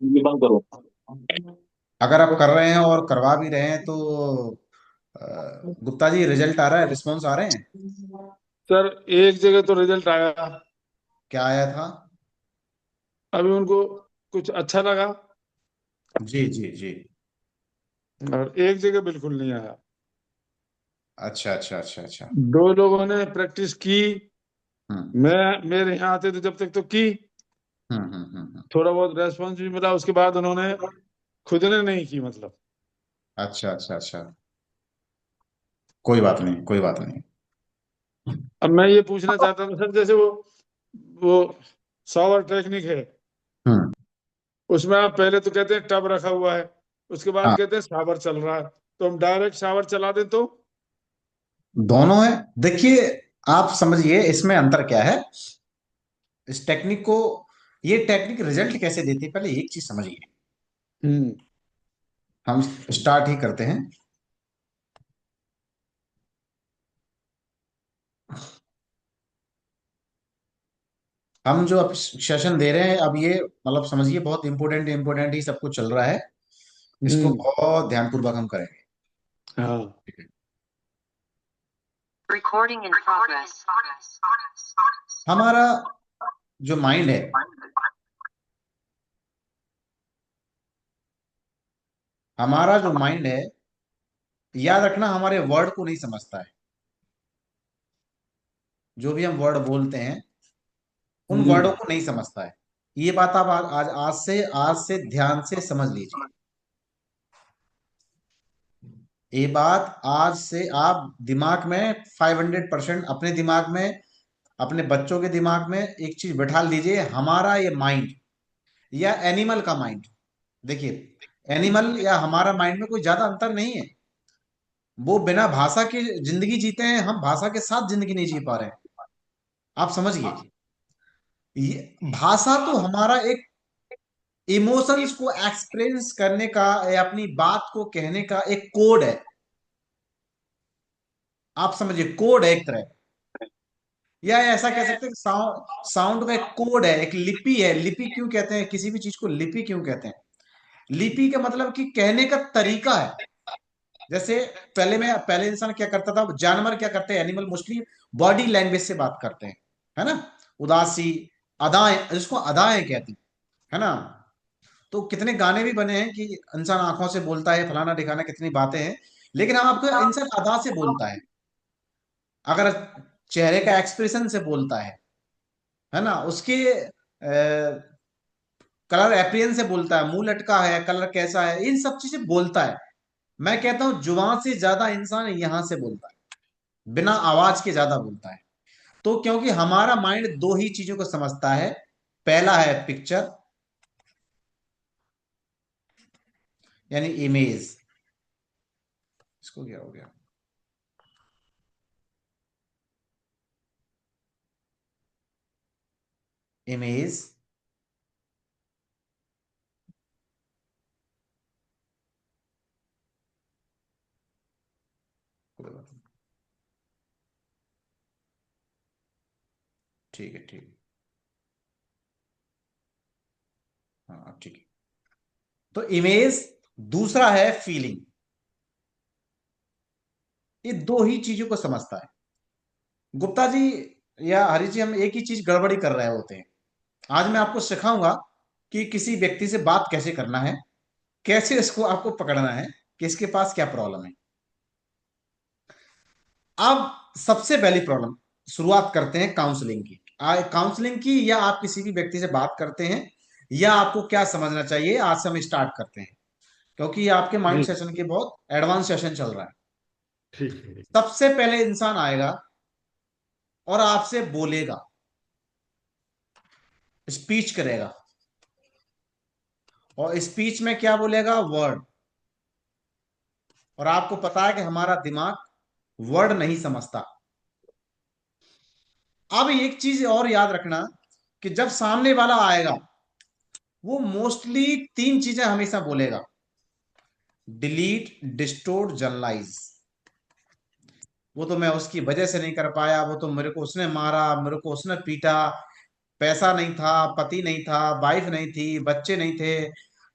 ये बंद करो। अगर आप कर रहे हैं और करवा भी रहे हैं तो गुप्ता जी रिजल्ट आ रहा है, रिस्पॉन्स आ रहे हैं? सर एक जगह तो रिजल्ट आया। क्या आया था? अभी उनको कुछ अच्छा लगा। जी जी जी। और एक जगह बिल्कुल नहीं आया। अच्छा अच्छा अच्छा अच्छा। दो लोगों ने प्रैक्टिस की। हम्म मैं मेरे यहाँ आते थे जब तक तो की। हम्म। थोड़ा बहुत रेस्पॉन्स भी मिला, उसके बाद उन्होंने खुद ने नहीं की मतलब। अच्छा अच्छा अच्छा। कोई बात नहीं, कोई बात नहीं। अब मैं ये पूछना चाहता हूँ सर, जैसे वो शॉवर टेक्निक है, हम्म। उसमें आप पहले तो कहते हैं टब रखा हुआ है, उसके बाद हाँ, कहते हैं शावर चल रहा है, तो हम डायरेक्ट शावर चला दें तो? दोनों है। देखिए, आप समझिए इसमें अंतर क्या है। इस टेक्निक को, ये टेक्निक रिजल्ट कैसे देती है, पहले एक चीज समझिए। हम्म। हम स्टार्ट ही करते हैं। हम जो अब सेशन दे रहे हैं, अब ये मतलब समझिए बहुत इंपॉर्टेंट इंपॉर्टेंट ही सब कुछ चल रहा है। इसको हम्म। बहुत ध्यानपूर्वक हम करेंगे। हाँ। ठीक है। Recording in progress. हमारा जो माइंड है, हमारा जो माइंड है, याद रखना, हमारे वर्ड को नहीं समझता है। जो भी हम वर्ड बोलते हैं, उन वर्डों हम्म। को नहीं समझता है। ये बात आप आज से ध्यान से समझ लीजिए। ये बात आज से आप दिमाग में 500% अपने दिमाग में, अपने बच्चों के दिमाग में एक चीज बैठा लीजिए। हमारा ये माइंड या एनिमल का माइंड, देखिए, एनिमल या हमारा माइंड में कोई ज्यादा अंतर नहीं है। वो बिना भाषा के जिंदगी जीते हैं, हम भाषा के साथ जिंदगी नहीं जी पा रहे हैं। आप समझिए, ये भाषा तो हमारा एक इमोशंस को एक्सप्रेस करने का या अपनी बात को कहने का एक कोड है। आप समझिए, कोड है एक तरह, या ऐसा कह सकते हैं कि साउंड का एक कोड है, एक लिपि है। लिपि क्यों कहते हैं, किसी भी चीज को लिपि क्यों कहते हैं? लिपि का मतलब कि कहने का तरीका है। जैसे पहले इंसान क्या करता था, जानवर क्या करते हैं, एनिमल मोस्टली बॉडी लैंग्वेज से बात करते हैं, है ना? उदासी, अदाएं, जिसको अदाएं कहते हैं, है ना? तो कितने गाने भी बने हैं कि इंसान आंखों से बोलता है, फलाना ढिकाना, कितनी बातें हैं। लेकिन हम आपको, इंसान अदा से बोलता है, अगर चेहरे का एक्सप्रेशन से बोलता है ना? उसके कलर एप्रियंस से बोलता है, मुंह लटका है, कलर कैसा है, इन सब चीजें बोलता है। मैं कहता हूं जुबान से ज्यादा इंसान यहां से बोलता है, बिना आवाज के ज्यादा बोलता है। तो क्योंकि हमारा माइंड दो ही चीजों को समझता है। पहला है पिक्चर, यानी इमेज। इसको क्या हो गया? इमेज। ठीक है, ठीक है। हाँ, ठीक है। तो इमेज, दूसरा है फीलिंग। ये दो ही चीजों को समझता है गुप्ता जी या हरी जी। हम एक ही चीज गड़बड़ी कर रहे होते हैं। आज मैं आपको सिखाऊंगा कि किसी व्यक्ति से बात कैसे करना है, कैसे इसको आपको पकड़ना है कि इसके पास क्या प्रॉब्लम है। अब सबसे पहली प्रॉब्लम, शुरुआत करते हैं काउंसलिंग की। काउंसलिंग की, या आप किसी भी व्यक्ति से बात करते हैं, या आपको क्या समझना चाहिए, आज से हम स्टार्ट करते हैं। क्योंकि ये आपके माइंड जी। सेशन के बहुत एडवांस सेशन चल रहा है। ठीक है। सबसे पहले इंसान आएगा और आपसे बोलेगा, स्पीच करेगा। और स्पीच में क्या बोलेगा? वर्ड। और आपको पता है कि हमारा दिमाग वर्ड नहीं समझता। अब एक चीज और याद रखना, कि जब सामने वाला आएगा, वो मोस्टली तीन चीजें हमेशा बोलेगा: डिलीट, डिस्टोर्ट, जनरलाइज। वो तो मैं उसकी वजह से नहीं कर पाया, वो तो मेरे को उसने मारा, मेरे को उसने पीटा, पैसा नहीं था, पति नहीं था, वाइफ नहीं थी, बच्चे नहीं थे,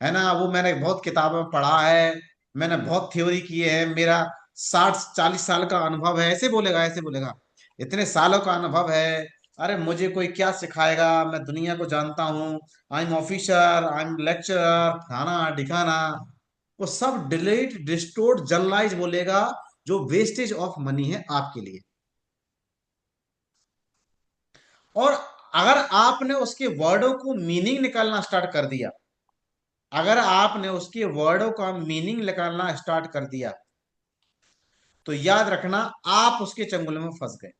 है ना, वो मैंने बहुत किताबों में पढ़ा है, मैंने बहुत थ्योरी की है, मेरा 60 40 साल का अनुभव है, ऐसे बोलेगा, ऐसे बोलेगा, इतने सालों का अनुभव है। अरे मुझे कोई क्या सिखाएगा, मैं दुनिया को जानता हूँ, I am officer, I am lecturer, फलाना ढिकाना। वो सब डिलीट डिस्टोर्ट जनरलाइज बोलेगा, जो वेस्टेज ऑफ मनी है आपके लिए। और अगर आपने उसके वर्डों को मीनिंग निकालना स्टार्ट कर दिया, अगर आपने उसके वर्डों का मीनिंग निकालना स्टार्ट कर दिया, तो याद रखना आप उसके चंगुल में फंस गए।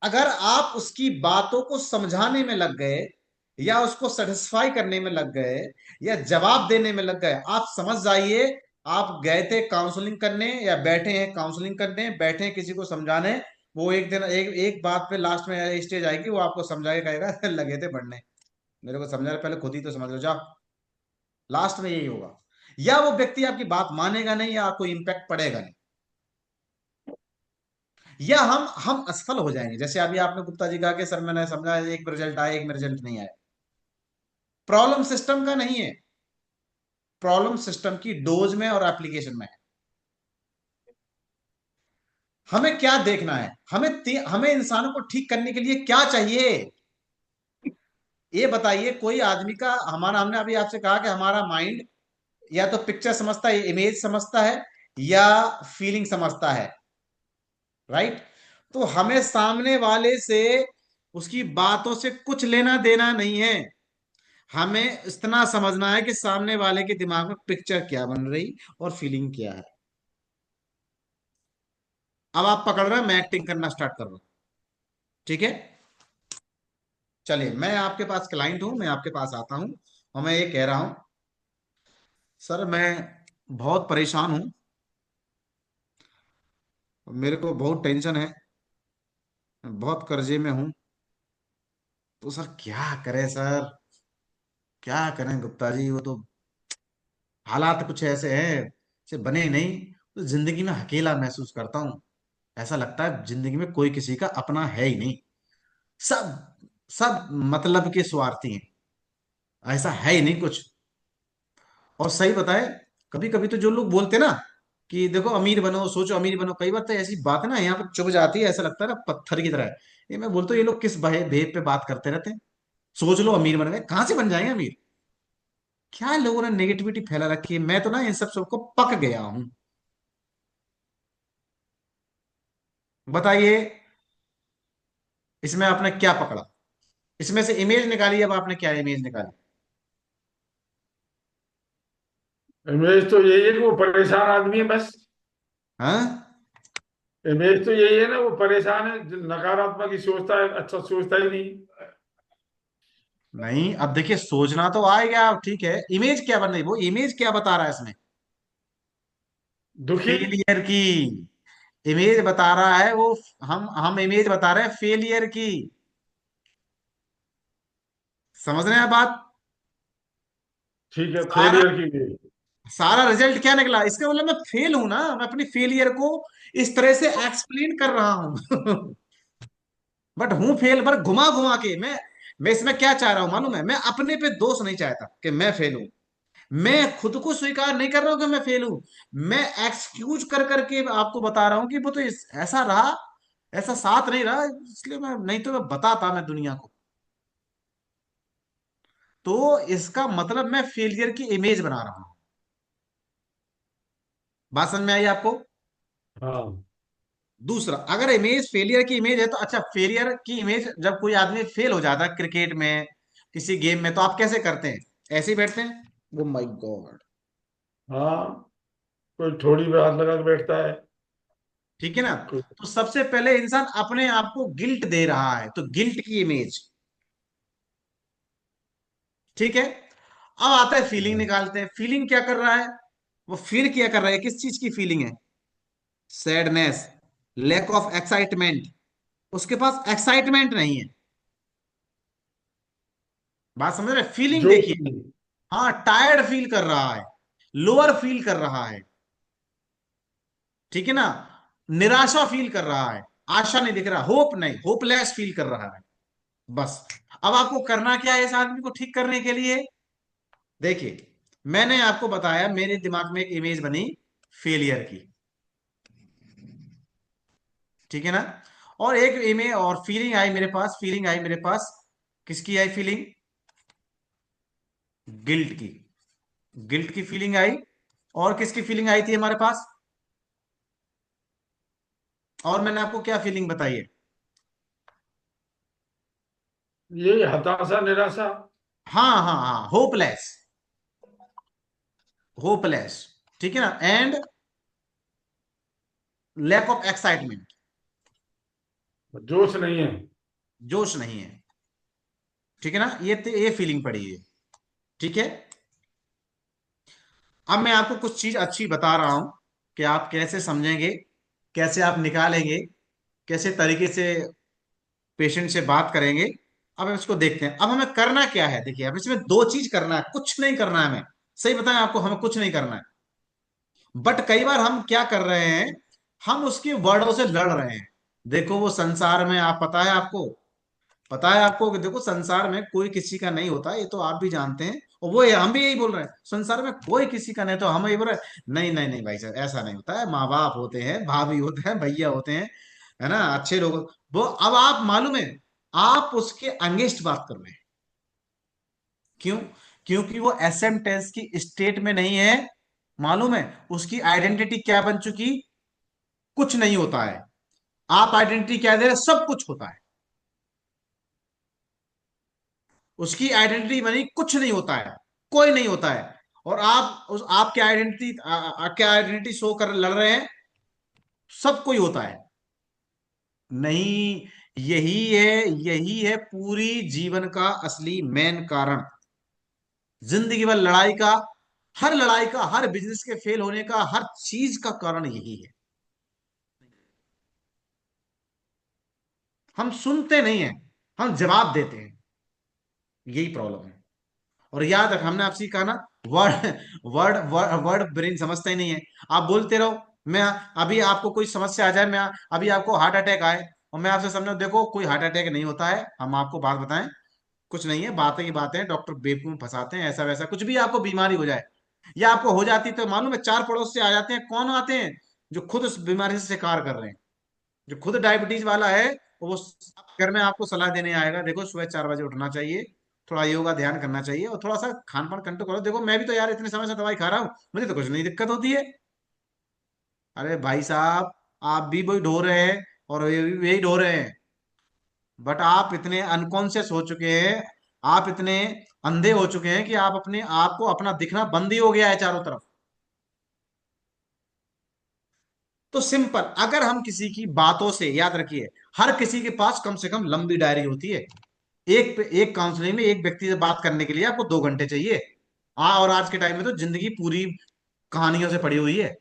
अगर आप उसकी बातों को समझाने में लग गए, या उसको सेटिस्फाई करने में लग गए, या जवाब देने में लग गए, आप समझ जाइए आप गए थे काउंसलिंग करने, या बैठे हैं काउंसलिंग करने, बैठे हैं किसी को समझाने। वो एक दिन एक एक बात पे लास्ट में स्टेज आएगी, वो आपको समझाएगा, कहेगा लगे थे पढ़ने, मेरे को समझा रहे, पहले खुद ही तो समझ लो जाओ। लास्ट में यही होगा। या वो व्यक्ति आपकी बात मानेगा नहीं, या कोई इंपैक्ट पड़ेगा नहीं, या हम असफल हो जाएंगे। जैसे अभी आपने गुप्ता जी कहा कि सर मैंने समझा, एक में रिजल्ट आया, एक में रिजल्ट नहीं आया। प्रॉब्लम सिस्टम का नहीं है, प्रॉब्लम सिस्टम की डोज में और एप्लीकेशन में है। हमें क्या देखना है, हमें इंसानों को ठीक करने के लिए क्या चाहिए, ये बताइए। कोई आदमी का, हमारा, हमने अभी आपसे कहा कि हमारा माइंड या तो पिक्चर समझता है, इमेज समझता है, या फीलिंग समझता है, राइट। तो हमें सामने वाले से, उसकी बातों से कुछ लेना देना नहीं है। हमें इतना समझना है कि सामने वाले के दिमाग में पिक्चर क्या बन रही और फीलिंग क्या है। अब आप पकड़ रहे हैं, मैं एक्टिंग करना स्टार्ट कर रहा हूं, ठीक है। चलिए, मैं आपके पास क्लाइंट हूं, मैं आपके पास आता हूं, और मैं ये कह रहा हूं, सर मैं बहुत परेशान हूं, मेरे को बहुत टेंशन है, मैं बहुत कर्जे में हूं। तो सर क्या करें सर, क्या करें गुप्ता जी, वो तो हालात कुछ ऐसे हैं, से बने नहीं। तो जिंदगी में अकेला महसूस करता हूँ, ऐसा लगता है जिंदगी में कोई किसी का अपना है ही नहीं, सब सब मतलब के स्वार्थी हैं, ऐसा है ही नहीं कुछ। और सही बताए, कभी कभी तो जो लोग बोलते ना कि देखो अमीर बनो, सोचो अमीर बनो, कई बार तो ऐसी बात है ना यहाँ पर चुभ जाती है, ऐसा लगता है ना पत्थर की तरह है। ये मैं बोलता हूँ, ये लोग किस भेद पे बात करते रहते हैं। सोच लो अमीर बन गए, कहाँ से बन जाएंगे अमीर? क्या लोगों ने नेगेटिविटी फैला रखी है, मैं तो ना इन सब सबको पक गया हूं। बताइए, इसमें आपने क्या पकड़ा? इसमें से इमेज निकाली, अब आपने क्या इमेज निकाली? इमेज तो यही है कि वो परेशान आदमी है बस। हाँ। इमेज तो यही है ना, वो परेशान है, जो नकारात्मक ही सोचता है, अच्छा सोचता ही नहीं। नहीं, अब देखिए सोचना तो आएगा, अब ठीक है, इमेज क्या बन रही, वो इमेज क्या बता रहा है इसमें? दुखी। फेलियर की इमेज बता रहा है वो। हम इमेज बता रहे हैं फेलियर की, समझ रहे हैं बात? ठीक है, सारा फेलियर की भी। सारा रिजल्ट क्या निकला, इसका मतलब मैं फेल हूं ना, मैं अपनी फेलियर को इस तरह से एक्सप्लेन कर रहा हूं। बट हूं फेल, पर घुमा घुमा के मैं इसमें क्या चाह रहा हूं मालूम है? मैं अपने पे दोष नहीं चाहता कि मैं फेल हूं, मैं खुद को स्वीकार नहीं कर रहा हूं कि मैं फेल हूं। मैं एक्सक्यूज कर करके आपको बता रहा हूं कि वो तो ऐसा रहा, ऐसा साथ नहीं रहा, इसलिए मैं, नहीं तो मैं बताता मैं दुनिया को। तो इसका मतलब मैं फेलियर की इमेज बना रहा हूं। बात समझ में आई आपको? हाँ। दूसरा, अगर इमेज फेलियर की इमेज है, तो अच्छा, फेलियर की इमेज, जब कोई आदमी फेल हो जाता है क्रिकेट में, किसी गेम में, तो आप कैसे करते हैं? ऐसे ही बैठते हैं, ओ माय गॉड। हाँ, कोई ठोड़ी पे हाथ लगा के बैठता है। ठीक है ना? कोई। तो सबसे पहले इंसान अपने आप को गिल्ट दे रहा है, तो गिल्ट की इमेज, ठीक है। अब आता है फीलिंग, निकालते हैं, फीलिंग क्या कर रहा है? वो फील क्या कर रहा है, किस चीज की फीलिंग है? सैडनेस, लैक ऑफ एक्साइटमेंट, उसके पास एक्साइटमेंट नहीं है। बात समझ रहे? फीलिंग जोश देखिए। नहीं। हाँ, टायर्ड फील कर रहा है, लोअर फील कर रहा है, ठीक है ना, निराशा फील कर रहा है, आशा नहीं दिख रहा, होप नहीं, होपलेस फील कर रहा है। बस। अब आपको करना क्या है इस आदमी को ठीक करने के लिए? देखिए, मैंने आपको बताया, मेरे दिमाग में एक इमेज बनी फेलियर की, ठीक है ना? और एक इमेज और फीलिंग आई मेरे पास, फीलिंग आई मेरे पास, किसकी आई फीलिंग? गिल्ट की। गिल्ट की फीलिंग आई। और किसकी फीलिंग आई थी हमारे पास? और मैंने आपको क्या फीलिंग बताई है? यही हताशा, निराशा। हाँ हाँ हाँ, होपलेस। होपलेस, ठीक है ना? And lack of excitement. जोश नहीं है। जोश नहीं है, ठीक है ना? ये फीलिंग पड़ी है, ठीक है। अब मैं आपको कुछ चीज अच्छी बता रहा हूं कि आप कैसे समझेंगे, कैसे आप निकालेंगे, कैसे तरीके से पेशेंट से बात करेंगे। अब हम इसको देखते हैं। अब हमें करना क्या है? देखिए, अब इसमें दो चीज करना है, कुछ नहीं करना है हमें। सही बताएं आपको, हमें कुछ नहीं करना है। बट कई बार हम क्या कर रहे हैं, हम उसके वर्डों से लड़ रहे हैं। देखो, वो संसार में, आप पता है आपको, पता है आपको कि देखो, संसार में कोई किसी का नहीं होता, ये तो आप भी जानते हैं। और वो हम भी यही बोल रहे हैं, संसार में कोई किसी का नहीं, तो हम यही बोल रहे हैं नहीं नहीं नहीं भाई साहब, ऐसा नहीं होता है। माँ बाप होते हैं, भाभी होते हैं, भैया होते हैं, है ना, अच्छे लोग। वो अब आप मालूम है, आप उसके अगेंस्ट बात कर रहे हैं। क्यों? क्योंकि वो एसएम टेंस की स्टेट में नहीं है। मालूम है, उसकी आइडेंटिटी क्या बन चुकी? कुछ नहीं होता है। आप आइडेंटिटी क्या दे रहे हैं? सब कुछ होता है। उसकी आइडेंटिटी बनी कुछ नहीं होता है, कोई नहीं होता है। और आप उस आपके आइडेंटिटी, क्या आइडेंटिटी शो कर लड़ रहे हैं? सब कोई होता है। नहीं, यही है, यही है पूरी जीवन का असली मेन कारण। जिंदगी भर लड़ाई का, हर लड़ाई का, हर बिजनेस के फेल होने का, हर चीज का कारण यही है। हम सुनते नहीं हैं, हम जवाब देते हैं। यही प्रॉब्लम है। और याद रख, हमने आपसे कहा ना, word word word word brain समझता ही नहीं है। आप बोलते रहो। मैं अभी आपको कोई समस्या आ जाए, मैं अभी आपको हार्ट अटैक आए, और मैं आपसे समझाऊं, देखो कोई हार्ट अटैक नहीं होता है, हम आपको बात बताएं, कुछ नहीं है, बातें की बातें हैं, डॉक्टर बेवकूफ फंसाते हैं, ऐसा वैसा कुछ भी आपको बीमारी हो जाए, या आपको हो जाती, तो मालूम है, चार पड़ोस से आ जाते हैं। कौन आते हैं? जो खुद उस बीमारी से शिकार कर रहे हैं, जो खुद डायबिटीज वाला है, वो घर में आपको सलाह देने आएगा, देखो सुबह 4 बजे उठना चाहिए, थोड़ा योगा ध्यान करना चाहिए, और थोड़ा सा खान पान कंट्रोल करो। देखो, मैं भी तो यार इतने समय से दवाई खा रहा हूँ, मुझे तो कुछ नहीं दिक्कत होती है। अरे भाई साहब, आप भी वही ढो रहे हैं, और ये भी वही ढो रहे हैं। बट आप इतने अनकॉन्शियस हो चुके हैं, आप इतने अंधे हो चुके हैं कि आप अपने आप को, अपना दिखना बंद ही हो गया है चारों तरफ। तो सिंपल, अगर हम किसी की बातों से, याद रखिए, हर किसी के पास कम से कम लंबी डायरी होती है। एक काउंसलिंग में एक व्यक्ति से बात करने के लिए आपको 2 घंटे चाहिए। और आज के टाइम में तो जिंदगी पूरी कहानियों से पड़ी हुई है।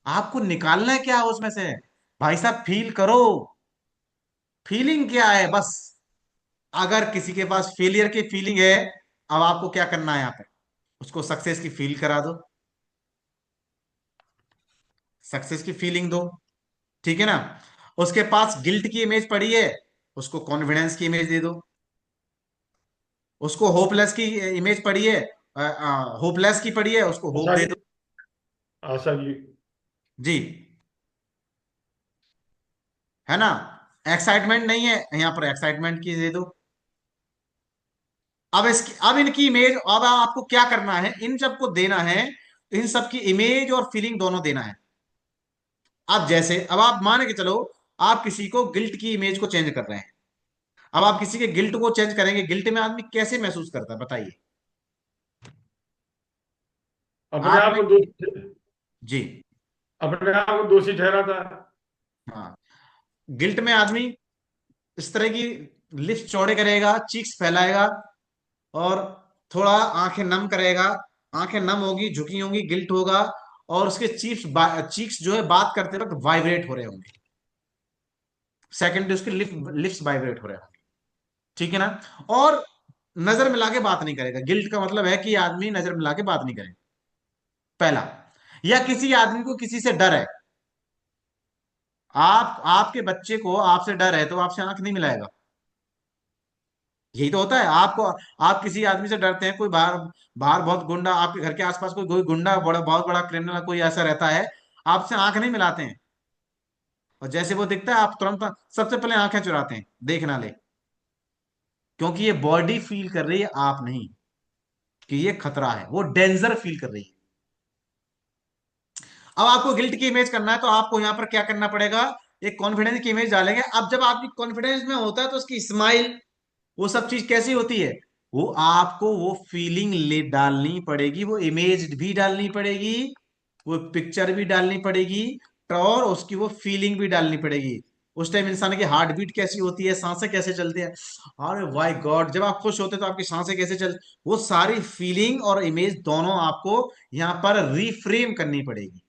आपको निकालना है क्या उसमें से? भाई साहब, फील करो। फीलिंग क्या है बस? अगर किसी के पास फेलियर की फीलिंग है, अब आपको क्या करना है यहाँ पे? उसको सक्सेस की फील करा दो, सक्सेस की फीलिंग दो, ठीक है ना? उसके पास गिल्ट की इमेज पड़ी है, उसको कॉन्फिडेंस की इमेज दे दो। उसको होपलेस की इमेज पड़ी है, होपलेस की पड़ी है, उसको होप आशा दे की, दो। आशा की। जी, है ना? एक्साइटमेंट नहीं है, यहां पर एक्साइटमेंट की दे दो। अब इनकी इमेज, अब आपको क्या करना है, इन सबको देना है, इन सब की इमेज और फीलिंग दोनों देना है। अब जैसे, अब आप मान के चलो, आप किसी को गिल्ट की इमेज को चेंज कर रहे हैं। अब आप किसी के गिल्ट को चेंज करेंगे, गिल्ट में आदमी कैसे महसूस करता है बताइए? अपने आप आपने, को दोषी, जी, अपने आप को दोषी ठहराता है। हाँ, गिल्ट में आदमी इस तरह की लिप्स चौड़े करेगा, चीक्स फैलाएगा, और थोड़ा आंखें नम करेगा। आंखें नम होगी, झुकी होंगी, गिल्ट होगा, और उसके चीक्स जो है, बात करते वक्त वाइब्रेट हो रहे होंगे। सेकंड, उसके लिप्स वाइब्रेट हो रहे होंगे, ठीक है ना? और नजर मिला के बात नहीं करेगा। गिल्ट का मतलब है कि आदमी नजर मिला के बात नहीं करेगा, पहला। या किसी आदमी को किसी से डर है, आपके बच्चे को आपसे डर है, तो आपसे आंख नहीं मिलाएगा। यही तो होता है आपको। आप किसी आदमी से डरते हैं, कोई बाहर बाहर बहुत गुंडा, आपके घर के आसपास कोई कोई गुंडा, बड़ा बहुत बड़ा क्रिमिनल कोई ऐसा रहता है, आपसे आंख नहीं मिलाते हैं, और जैसे वो दिखता है आप तुरंत सबसे पहले आंखें चुराते हैं, देख ना ले, क्योंकि ये बॉडी फील कर रही है, आप नहीं, कि ये खतरा है, वो डेंजर फील कर रही है। अब आपको गिल्ट की इमेज करना है, तो आपको यहां पर क्या करना पड़ेगा, एक कॉन्फिडेंस की इमेज डालेंगे। अब जब आपकी कॉन्फिडेंस में होता है तो उसकी स्माइल, वो सब चीज कैसी होती है, वो आपको वो फीलिंग ले डालनी पड़ेगी, वो इमेज भी डालनी पड़ेगी, वो पिक्चर भी डालनी पड़ेगी, और उसकी वो फीलिंग भी डालनी पड़ेगी। उस टाइम इंसान की हार्ट बीट कैसी होती है, सांसें कैसे चलती है, अरे वाई गॉड, जब आप खुश होते हैं तो आपकी सांसें कैसे चल, वो सारी फीलिंग और इमेज दोनों आपको यहां पर रिफ्रेम करनी पड़ेगी,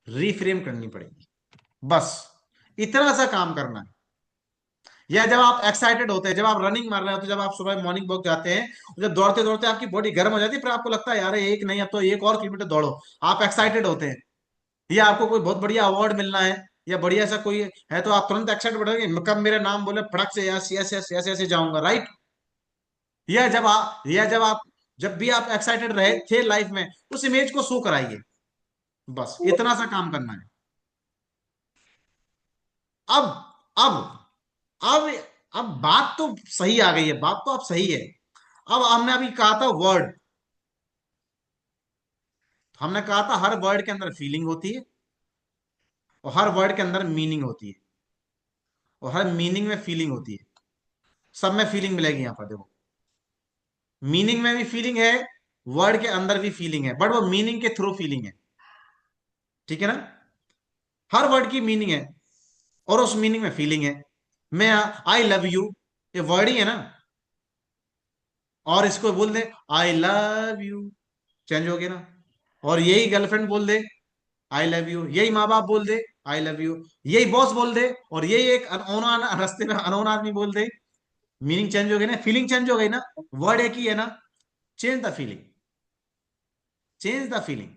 रिफ्रेम करनी पड़ेगी, बस इतना सा काम करना है। या जब आप एक्साइटेड होते हैं, जब आप रनिंग मार रहे होते हैं, जब आप सुबह मॉर्निंग वॉक जाते हैं, जब दौड़ते दौड़ते आपकी बॉडी गर्म हो जाती है, फिर आपको लगता है यार एक नहीं, अब तो 1 और किलोमीटर दौड़ो, आप एक्साइटेड होते हैं, या आपको कोई बहुत बढ़िया अवार्ड मिलना है, या बढ़िया सा कोई है, तो आप तुरंत एक्साइटेड बढ़ोगे, कब मेरा नाम बोले फड़क से, यस यस यस यस ऐसे जाऊंगा, राइट। या जब आप जब भी आप एक्साइटेड रहे थे लाइफ में, उस इमेज को शो कराइए, बस इतना सा काम करना है। अब अब अब अब बात तो सही आ गई है, बात तो अब सही है। अब हमने अभी कहा था वर्ड, हमने कहा था हर वर्ड के अंदर फीलिंग होती है, और हर वर्ड के अंदर मीनिंग होती है, और हर मीनिंग में फीलिंग होती है, सब में फीलिंग मिलेगी यहां पर देखो, मीनिंग में भी फीलिंग है, वर्ड के अंदर भी फीलिंग है, बट वो मीनिंग के थ्रू फीलिंग है, ठीक है ना। हर वर्ड की मीनिंग है, और उस मीनिंग में फीलिंग है। मैं आई लव यू, ये वर्ड ही है ना, और इसको बोल दे आई लव यू, चेंज हो गया ना। और यही गर्लफ्रेंड बोल दे आई लव यू, यही माँ बाप बोल दे आई लव यू, यही बॉस बोल दे, और यही एक अनोन रास्ते में अनोन आदमी बोल दे, मीनिंग चेंज हो गई ना, फीलिंग चेंज हो गई ना, वर्ड एक ही है ना, change the feeling, change the feeling.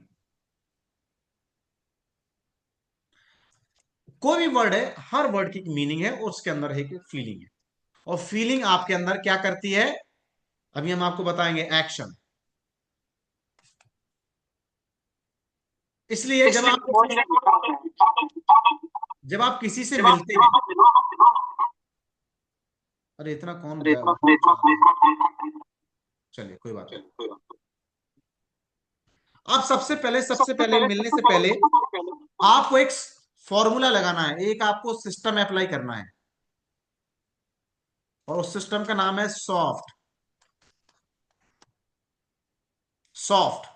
कोई भी वर्ड है, हर वर्ड की मीनिंग है और उसके अंदर एक फीलिंग है, और फीलिंग आपके अंदर क्या करती है, अभी हम आपको बताएंगे, एक्शन। इसलिए जब आप किसी से मिलते हैं, अरे इतना कौन चलिए कोई बात नहीं। आप सबसे पहले मिलने से पहले आपको एक फॉर्मूला लगाना है, एक आपको सिस्टम अप्लाई करना है, और उस सिस्टम का नाम है सॉफ्ट, सॉफ्ट,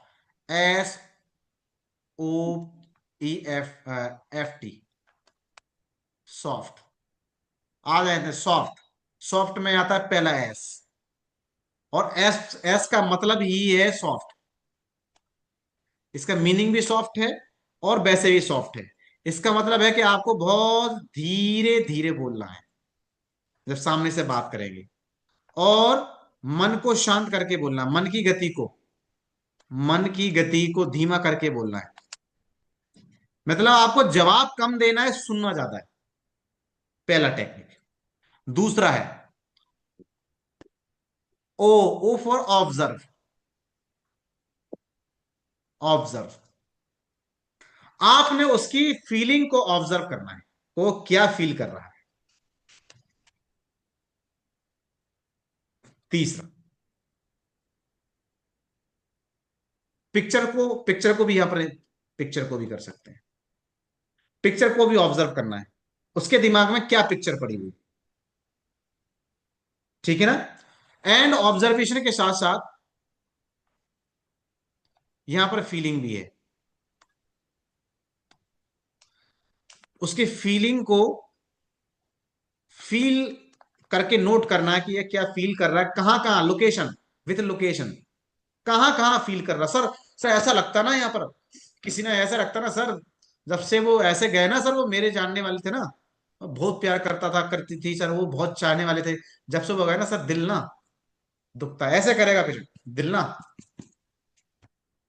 SOEFT, सॉफ्ट। आ जाते हैं सॉफ्ट, सॉफ्ट में आता है पहला एस, और एस एस का मतलब ही है सॉफ्ट, इसका मीनिंग भी सॉफ्ट है, और वैसे भी सॉफ्ट है। इसका मतलब है कि आपको बहुत धीरे धीरे बोलना है जब सामने से बात करेंगे, और मन को शांत करके बोलना, मन की गति को धीमा करके बोलना है, मतलब आपको जवाब कम देना है, सुनना ज्यादा है, पहला टेक्निक। दूसरा है ओ, ओ फॉर ऑब्जर्व, ऑब्जर्व, आपने उसकी फीलिंग को ऑब्जर्व करना है, वो क्या फील कर रहा है। तीसरा, पिक्चर को भी यहां पर, पिक्चर को भी कर सकते हैं, पिक्चर को भी ऑब्जर्व करना है, उसके दिमाग में क्या पिक्चर पड़ी हुई, ठीक है ना। एंड ऑब्जर्वेशन के साथ साथ यहां पर फीलिंग भी है, उसकी फीलिंग को फील करके नोट करना है कि ये क्या फील कर रहा है, कहां कहां, लोकेशन, विथ लोकेशन, कहां कहां फील कर रहा। सर ऐसा लगता ना, यहाँ पर किसी ने ऐसा लगता ना सर, जब से वो ऐसे गए ना सर, वो मेरे जानने वाले थे ना, बहुत प्यार करता था, करती थी सर, वो बहुत चाहने वाले थे, जब से वो गए ना सर, दिल ना दुखता है, ऐसे करेगा पेशेंट, दिल ना,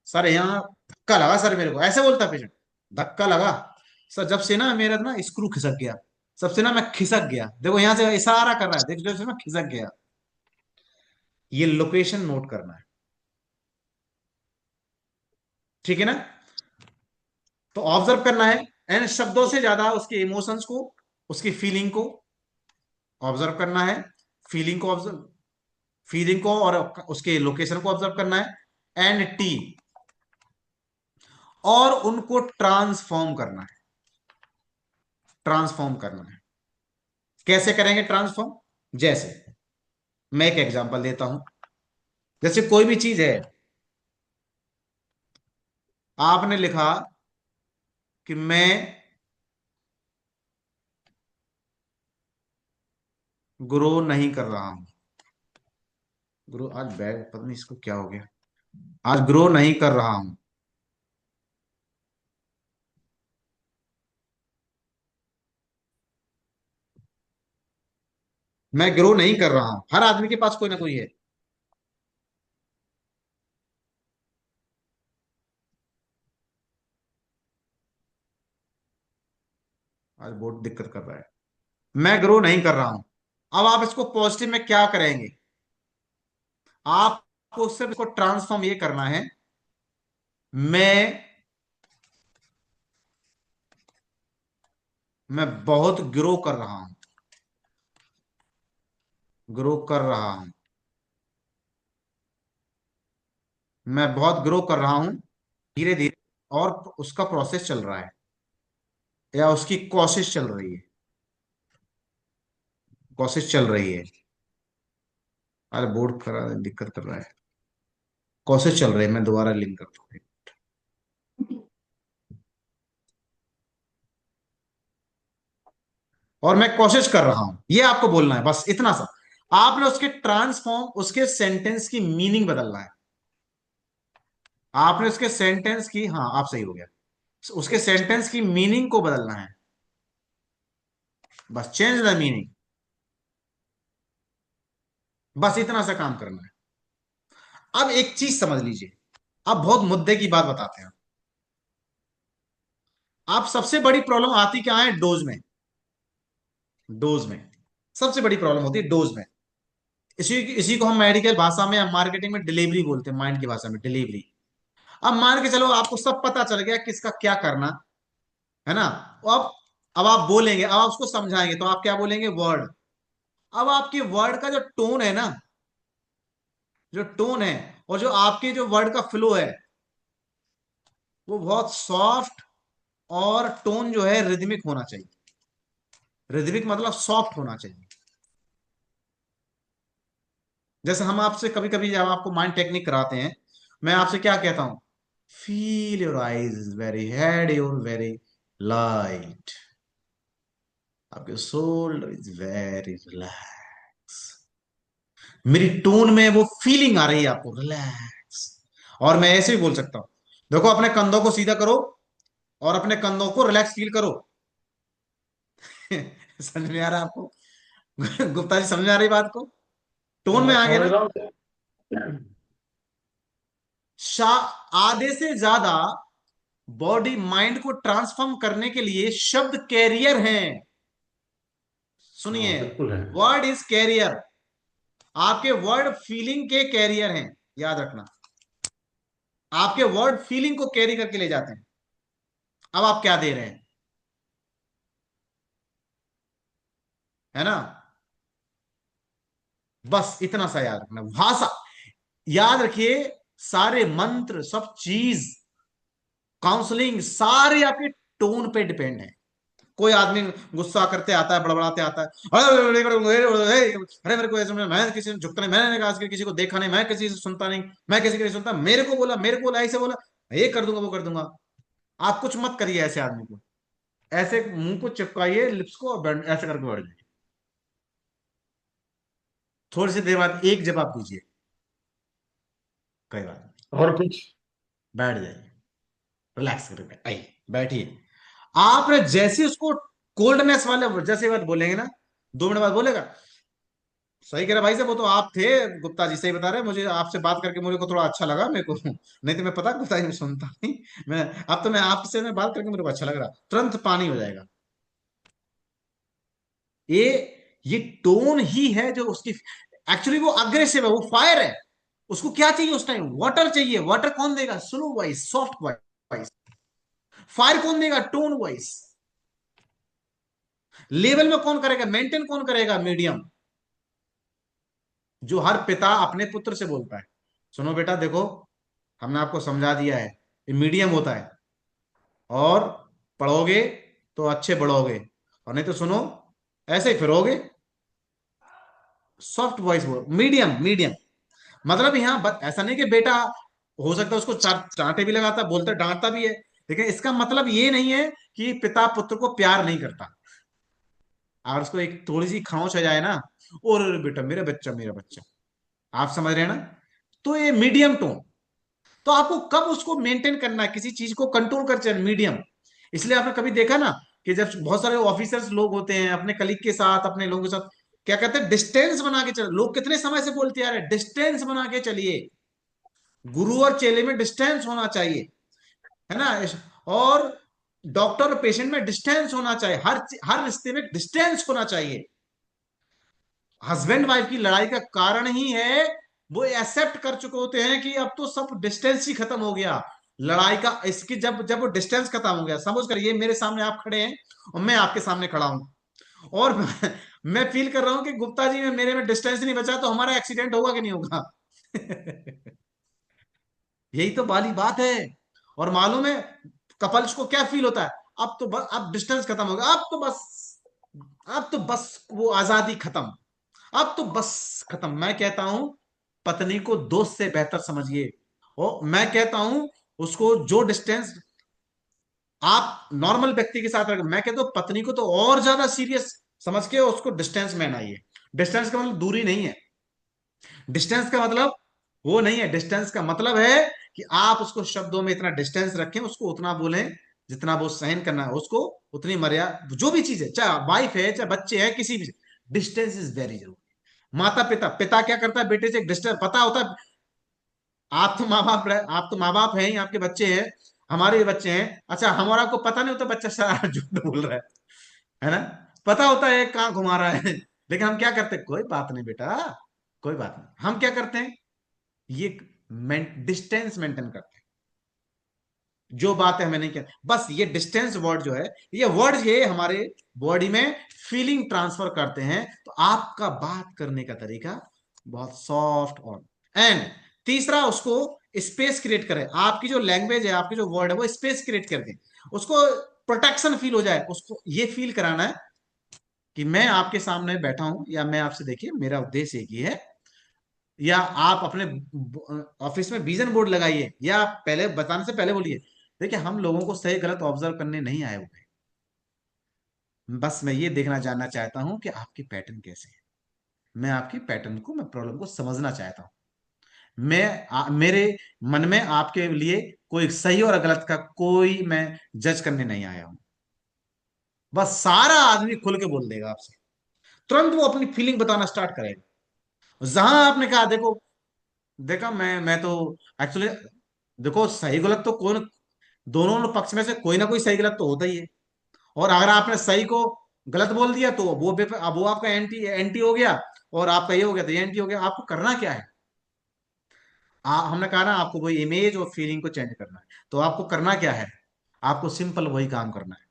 सर यहाँ धक्का लगा सर मेरे को, ऐसे बोलता पेशेंट, धक्का लगा सर, जब से ना मेरा ना स्क्रू खिसक गया, सबसे ना मैं खिसक गया, देखो यहाँ से इशारा कर रहा है, देखो जब से मैं खिसक गया, ये लोकेशन नोट करना है। ठीक है ना? तो ऑब्जर्व करना है, एंड शब्दों से ज्यादा उसके इमोशंस को, उसकी फीलिंग को ऑब्जर्व करना है। फीलिंग को ऑब्जर्व फीलिंग को और उसके लोकेशन को ऑब्जर्व करना है। एंड टी, और उनको ट्रांसफॉर्म करना है। ट्रांसफॉर्म करना है। कैसे करेंगे ट्रांसफॉर्म? जैसे मैं एक एग्जांपल देता हूं। जैसे कोई भी चीज है, आपने लिखा कि मैं ग्रो नहीं कर रहा हूं। ग्रो, आज बैग पता नहीं इसको क्या हो गया, आज ग्रो नहीं कर रहा हूं। मैं ग्रो नहीं कर रहा हूं, हर आदमी के पास कोई ना कोई है। आज बहुत दिक्कत कर रहा है। मैं ग्रो नहीं कर रहा हूं। अब आप इसको पॉजिटिव में क्या करेंगे? आपको सिर्फ इसको ट्रांसफॉर्म ये करना है, मैं मैं बहुत ग्रो कर रहा हूं। ग्रो कर रहा हूं। मैं बहुत ग्रो कर रहा हूं, धीरे धीरे, और उसका प्रोसेस चल रहा है, या उसकी कोशिश चल रही है। कोशिश चल रही है। अरे बोर्ड करा दिक्कत कर रहा है। कोशिश चल रही है, मैं दोबारा लिंक करता हूँ। और मैं कोशिश कर रहा हूं, ये आपको बोलना है, बस इतना सा। आपने उसके ट्रांसफॉर्म, उसके सेंटेंस की मीनिंग बदलना है। आपने उसके सेंटेंस की, हाँ आप सही हो गया, उसके सेंटेंस की मीनिंग को बदलना है। बस चेंज द मीनिंग। बस इतना सा काम करना है। अब एक चीज समझ लीजिए, अब बहुत मुद्दे की बात बताते हैं। आप सबसे बड़ी प्रॉब्लम आती क्या है? डोज में। डोज में सबसे बड़ी प्रॉब्लम होती है, डोज में। इसी को हम मेडिकल भाषा में या मार्केटिंग में डिलीवरी बोलते हैं, माइंड की भाषा में डिलीवरी। अब मान के चलो आपको सब पता चल गया किसका क्या करना है ना। अब आप बोलेंगे, अब आप उसको समझाएंगे, तो आप क्या बोलेंगे? वर्ड। अब आपके वर्ड का जो टोन है ना, जो टोन है, और जो आपके जो वर्ड का फ्लो है, वो बहुत सॉफ्ट, और टोन जो है रिदमिक होना चाहिए। रिदमिक मतलब सॉफ्ट होना चाहिए। जैसे हम आपसे कभी कभी जब आपको माइंड टेक्निक कराते हैं, मैं आपसे क्या कहता हूं? Feel your eyes is very, head your very light, आपके शोल्डर इज वेरी रिलैक्स। मेरी टोन में वो फीलिंग आ रही है आपको, रिलैक्स। और मैं ऐसे भी बोल सकता हूं, देखो अपने कंधों को सीधा करो, और अपने कंधों को रिलैक्स फील करो। समझ में आ रहा है आपको? गुप्ता जी, समझ में आ रही बात को? टोन में हाँ, आ गया समझ ना? रहा हूँ। आधे से ज्यादा बॉडी माइंड को ट्रांसफॉर्म करने के लिए शब्द कैरियर हैं। सुनिए, हाँ बिल्कुल है। Word is carrier. आपके वर्ड फीलिंग के कैरियर हैं, याद रखना। आपके वर्ड फीलिंग को कैरी करके ले जाते हैं। अब आप क्या दे रहे हैं, है ना? बस इतना सा याद रखना, भाषा। याद रखिए, सारे मंत्र, सब चीज, काउंसलिंग, सारे आपके टोन पे डिपेंड है। कोई आदमी गुस्सा करते आता है, बड़बड़ाते आता है, अरे मेरे को ऐसे, मैं किसी से झुकता नहीं, मैंने कहा किसी को देखा नहीं, मैं किसी से सुनता नहीं, मैं किसी की नहीं सुनता, मेरे को बोला, ऐसे बोला, ये कर दूंगा, वो कर दूंगा। आप कुछ मत करिए ऐसे आदमी को। ऐसे मुंह को चिपकाइए, लिप्स को, और ऐसे करके बढ़ जाइए। थोड़ी सी देर बाद एक जवाब दीजिए, कोई बात नहीं, और कुछ? बैठ जाइए, रिलैक्स करके आइए, बैठिए। आपने जैसे उसको कोल्डनेस वाले जैसे बात बोलेंगे ना, 2 मिनट बाद बोलेगा, सही कह रहा भाई साहब, वो तो आप थे, गुप्ता जी सही बता रहे हैं, मुझे आपसे बात करके मुझे को थोड़ा अच्छा लगा मेरे को, नहीं तो मैं पता गुप्ता जी में सुनता नहीं। मैं अब तो मैं आपसे मैं बात करके मेरे को अच्छा लग रहा, तुरंत पानी हो जाएगा। ये ये टोन ही है जो उसकी, एक्चुअली वो अग्रेसिव है, वो फायर है। उसको क्या चाहिए उस टाइम? वाटर चाहिए। वाटर कौन देगा? Slow voice, soft voice. Fire कौन देगा? Tone voice. लेवल में कौन करेगा? मेंटेन कौन करेगा? मीडियम। जो हर पिता अपने पुत्र से बोलता है, सुनो बेटा देखो, हमने आपको समझा दिया है, ये मीडियम होता है, और पढ़ोगे तो अच्छे बढ़ोगे, और नहीं तो सुनो ऐसे ही फिरोगे। सॉफ्ट वॉइस बोल, मीडियम मीडियम। मतलब यहाँ ऐसा नहीं कि बेटा हो सकता है उसको चार डांटे भी लगाता, बोलता डांटता भी है, लेकिन इसका मतलब ये नहीं है कि पिता पुत्र को प्यार नहीं करता। और उसको एक थोड़ी सी खामोश हो जाए ना, और अरे बेटा मेरा बच्चा मेरा बच्चा, आप समझ रहे हैं ना? तो ये मीडियम टोन। तो आपको कब उसको मेंटेन करना है, किसी चीज को कंट्रोल कर चल, मीडियम। इसलिए आपने कभी देखा ना कि जब बहुत सारे ऑफिसर्स लोग होते हैं अपने कलीग के साथ, अपने लोगों के साथ, क्या कहते हैं? डिस्टेंस बना के चल। लोग कितने समय से बोलते आ रहे हैं, डिस्टेंस बना के चलिए। गुरु और चेले में डिस्टेंस होना चाहिए, है ना? और डॉक्टर और पेशेंट में डिस्टेंस होना चाहिए, हर रिश्ते में डिस्टेंस होना चाहिए। हस्बैंड वाइफ की लड़ाई का कारण ही है, वो एक्सेप्ट कर चुके होते हैं कि अब तो सब डिस्टेंस ही खत्म हो गया। लड़ाई का इसकी जब जब वो डिस्टेंस खत्म हो गया, समझ कर, ये मेरे सामने आप खड़े हैं और मैं आपके सामने खड़ा हूं, और मैं फील कर रहा हूं कि गुप्ता जी में मेरे में डिस्टेंस नहीं बचा, तो हमारा एक्सीडेंट होगा कि नहीं होगा? यही तो वाली बात है। और मालूम है कपल्स को क्या फील होता है? अब तो बस, अब डिस्टेंस खत्म हो गया, अब तो बस, अब तो बस वो आजादी खत्म, अब तो बस खत्म। मैं कहता हूं पत्नी को दोस्त से बेहतर समझिए। और मैं कहता हूं उसको जो डिस्टेंस आप नॉर्मल व्यक्ति के साथ रखें, मैं कहता हूं पत्नी को तो और ज्यादा सीरियस समझ के उसको डिस्टेंस में आइए। डिस्टेंस का मतलब दूरी नहीं है। डिस्टेंस का मतलब वो नहीं है। डिस्टेंस का मतलब है कि आप उसको शब्दों में इतना डिस्टेंस रखें, उसको उतना बोलें जितना वो सहन करना है, उसको उतनी मर्यादा, जो भी चीज है, चाहे वाइफ है चाहे बच्चे हैं, किसी भी, डिस्टेंस इज वेरी जरूरी। माता पिता, पिता क्या करता है? बेटे से एक डिस्टेंस पता होता है। आप तो माँ बाप आप तो माँ बाप हैं ही, आपके बच्चे हैं, हमारे भी बच्चे हैं। अच्छा, हमारा को पता नहीं होता बच्चा सारा झूठ बोल रहा है ना? पता होता है कहाँ घुमा रहा है, लेकिन हम क्या करते हैं? कोई बात नहीं बेटा, कोई बात नहीं। हम क्या करते हैं? ये डिस्टेंस मेंटेन करते हैं। जो बात है हमें नहीं कहते, बस ये डिस्टेंस वर्ड जो है, ये वर्ड ये हमारे बॉडी में फीलिंग ट्रांसफर करते हैं। तो आपका बात करने का तरीका बहुत सॉफ्ट, और एंड तीसरा, उसको स्पेस क्रिएट करें। आपकी जो लैंग्वेज है, आपकी जो वर्ड है, वो स्पेस क्रिएट कर दें। उसको प्रोटेक्शन फील हो जाए, उसको ये फील कराना है कि मैं आपके सामने बैठा हूं, या मैं आपसे, देखिए मेरा उद्देश्य एक ही है। या आप अपने ऑफिस में विजन बोर्ड लगाइए, या पहले बताने से पहले बोलिए, देखिए हम लोगों को सही गलत ऑब्जर्व करने नहीं आए हुए हैं। बस मैं ये देखना जानना चाहता हूं कि आपकी पैटर्न कैसे है। मैं आपकी पैटर्न को, मैं प्रॉब्लम को समझना चाहता हूं। मेरे मन में आपके लिए कोई सही और गलत का कोई मैं जज करने नहीं आया हूं। बस सारा आदमी खुल के बोल देगा आपसे, तुरंत वो अपनी फीलिंग बताना स्टार्ट करेगा। जहां आपने कहा देखो, देखा मैं तो एक्चुअली, देखो सही गलत तो कौन, दोनों पक्ष में से कोई ना कोई सही गलत तो होता ही है। और अगर आपने सही को गलत बोल दिया तो अब वो आपका एंटी एंटी हो गया, और आपका ये हो गया तो ये एंटी हो गया। आपको करना क्या है? हमने कहा ना आपको वही इमेज और फीलिंग को चेंज करना है। तो आपको करना क्या है? आपको सिंपल वही काम करना है।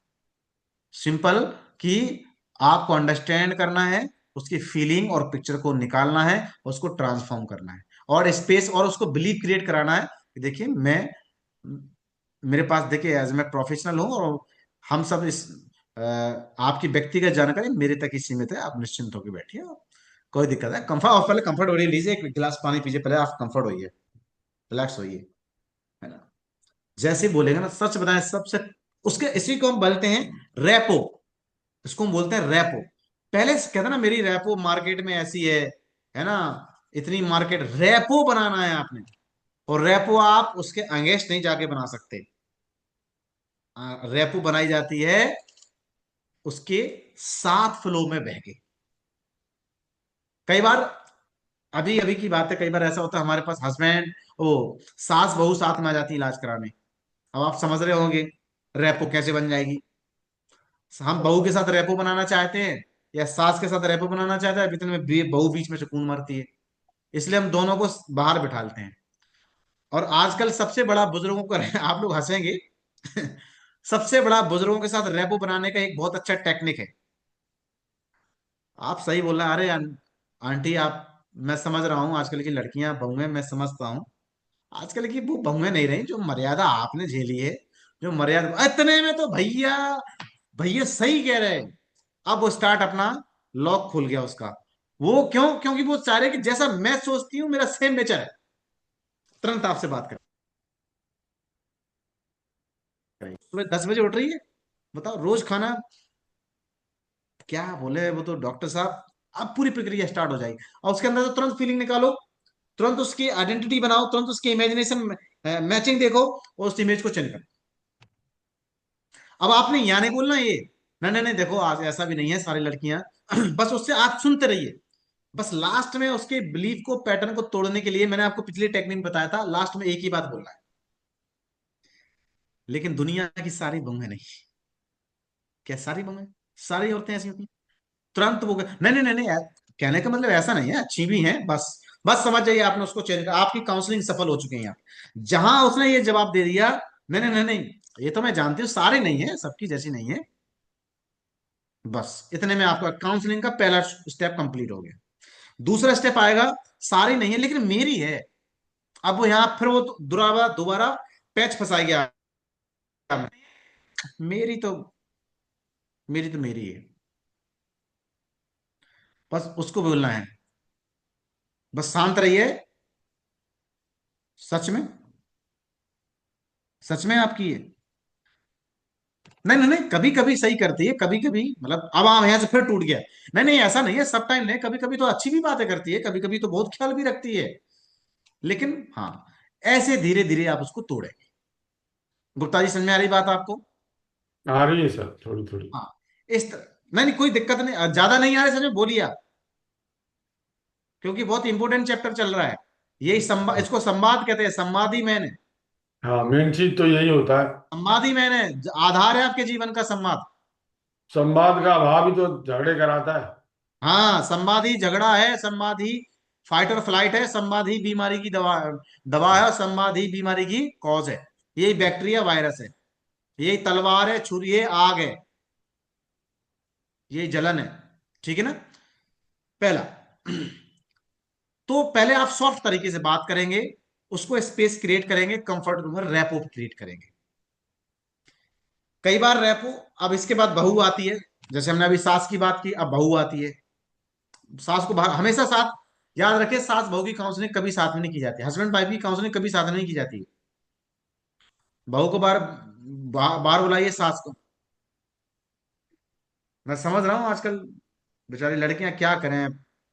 सिंपल कि आपको अंडरस्टैंड करना है, उसकी फीलिंग और पिक्चर को निकालना है, उसको ट्रांसफॉर्म करना है, और स्पेस, और उसको बिलीव क्रिएट कराना है कि देखिए मैं, मेरे पास देखिए एज मैं प्रोफेशनल हूं, और हम सब इस आपकी व्यक्तिगत जानकारी मेरे तक ही सीमित है। आप निश्चिंत होकर बैठिए, कोई दिक्कत है? कंफर्ट, आप पहले कंफर्ट हो लीजिए, एक गिलास पानी पीजिए, पहले आप कंफर्ट होइए, रिलैक्स होइए, है ना? जैसे ही बोलेगा ना, सच बताएं सबसे, उसके इसी को हम बोलते हैं रैपो। इसको हम बोलते हैं रैपो। पहले से कहता ना मेरी रैपो मार्केट में ऐसी है ना, इतनी मार्केट, रैपो बनाना है आपने। और रैपो आप उसके अगेंस्ट नहीं जाके बना सकते। रैपो बनाई जाती है उसके साथ फ्लो में बह के। कई बार, अभी अभी की बात है, कई बार ऐसा होता है हमारे पास हस्बैंड, ओ, सास बहू साथ में आ जाती है इलाज कराने। अब आप समझ रहे होंगे रैपो कैसे बन जाएगी। हम बहू के साथ रैपो बनाना चाहते हैं, या सास के साथ रेपो बनाना चाहता है, इतने में बहू बीच में सुकून मारती है। इसलिए हम दोनों को बाहर बिठालते हैं। और आजकल सबसे बड़ा बुजुर्गों का आप लोग हंसेंगे सबसे बड़ा बुजुर्गों के साथ रेपो बनाने का एक बहुत अच्छा टेक्निक है। आप सही बोल रहे हैं, अरे आंटी आप, मैं समझ रहा हूँ आजकल की लड़कियां बहुएं, मैं समझता हूँ। आजकल की वो बहुएं नहीं रही जो मर्यादा आपने झेली है। जो मर्यादा इतने में तो भैया, भैया सही कह रहे हैं। अब वो स्टार्ट अपना लॉक खुल गया उसका। वो क्यों? क्योंकि वो चाह रहे कि जैसा मैं सोचती हूँ मेरा सेम नेचर है, तुरंत आपसे बात करें। सुबह 10 बजे उठ रही है, बताओ रोज खाना क्या बोले वो तो डॉक्टर साहब। अब पूरी प्रक्रिया स्टार्ट हो जाएगी और उसके अंदर तो तुरंत फीलिंग निकालो, तुरंत उसकी आइडेंटिटी बनाओ, तुरंत उसकी इमेजिनेशन मैचिंग देखो और उस इमेज को चेंज करो। अब आपने यहाँ नहीं बोलना ये, नहीं नहीं नहीं देखो आज ऐसा भी नहीं है सारी लड़कियां बस उससे आप सुनते रहिए। बस लास्ट में उसके बिलीफ को, पैटर्न को तोड़ने के लिए मैंने आपको पिछली टेक्निक बताया था, लास्ट में एक ही बात बोलना है। लेकिन दुनिया की सारी बहुएं नहीं। क्या सारी बहुएं, सारी औरतें ऐसी होती हैं? तुरंत वो नहीं नहीं नहीं नहीं कहने का मतलब ऐसा नहीं है, अच्छी भी हैं, बस बस समझ जाइए आपने उसको चेंज कर, आपकी काउंसलिंग सफल हो चुकी है यहाँ। जहां उसने ये जवाब दे दिया, नहीं नहीं नहीं नहीं ये तो मैं जानती हूँ सारे नहीं है, सबकी जैसी नहीं है, बस इतने में आपका काउंसलिंग का पहला स्टेप कंप्लीट हो गया। दूसरा स्टेप आएगा, सारी नहीं है लेकिन मेरी है। अब वो यहाँ फिर वो दोबारा दोबारा पैच फंसाएगी मेरी तो, मेरी तो मेरी है, बस उसको बोलना है, बस शांत रहिए। सच में, सच में आपकी है। नहीं नहीं नहीं कभी कभी सही करती है, कभी कभी मतलब अब आप यहाँ से फिर टूट गया। नहीं नहीं ऐसा नहीं है, सब टाइम नहीं, कभी कभी तो अच्छी भी बातें करती है, कभी कभी तो बहुत ख्याल भी रखती है। लेकिन हाँ, ऐसे धीरे धीरे आप उसको तोड़ेंगे। गुप्ता जी समझ में आ रही बात आपको? आ रही है सर, थोड़ी थोड़ी। हाँ, इस तरह। नहीं नहीं कोई दिक्कत नहीं, ज्यादा नहीं आ रही समझ में, बोलिए आप, क्योंकि बहुत इंपॉर्टेंट चैप्टर चल रहा है। यही संवाद, हाँ इसको संवाद कहते हैं, संवादी मैंने। हाँ, मेन चीज तो यही होता है। संवादी मैंने, आधार है आपके जीवन का संवाद। संवाद का अभाव ही तो झगड़े कराता है। हाँ, संवादी झगड़ा है, संवादी फाइट और फ्लाइट है, संवादी बीमारी की दवा, दवा है, और संवादी बीमारी की कॉज है। यही बैक्टीरिया वायरस है, यही तलवार है, छुरी है, आग है, यही जलन है। ठीक है ना? पहला तो पहले आप सॉफ्ट तरीके से बात करेंगे, उसको स्पेस क्रिएट करेंगे, कंफर्ट रैपो क्रिएट करेंगे। कई बार रैपो, अब इसके बाद बहू आती है, जैसे हमने अभी सास की बात की, अब बहू आती है। सास को हमेशा साथ, याद रखे सास बहू की काउंसलिंग कभी साथ में नहीं की जाती, हस्बैंड वाइफ की काउंसलिंग कभी साथ में नहीं की जाती। बहू को बार बुलाइए सास को। मैं समझ रहा हूँ आजकल बेचारी लड़कियां क्या करें,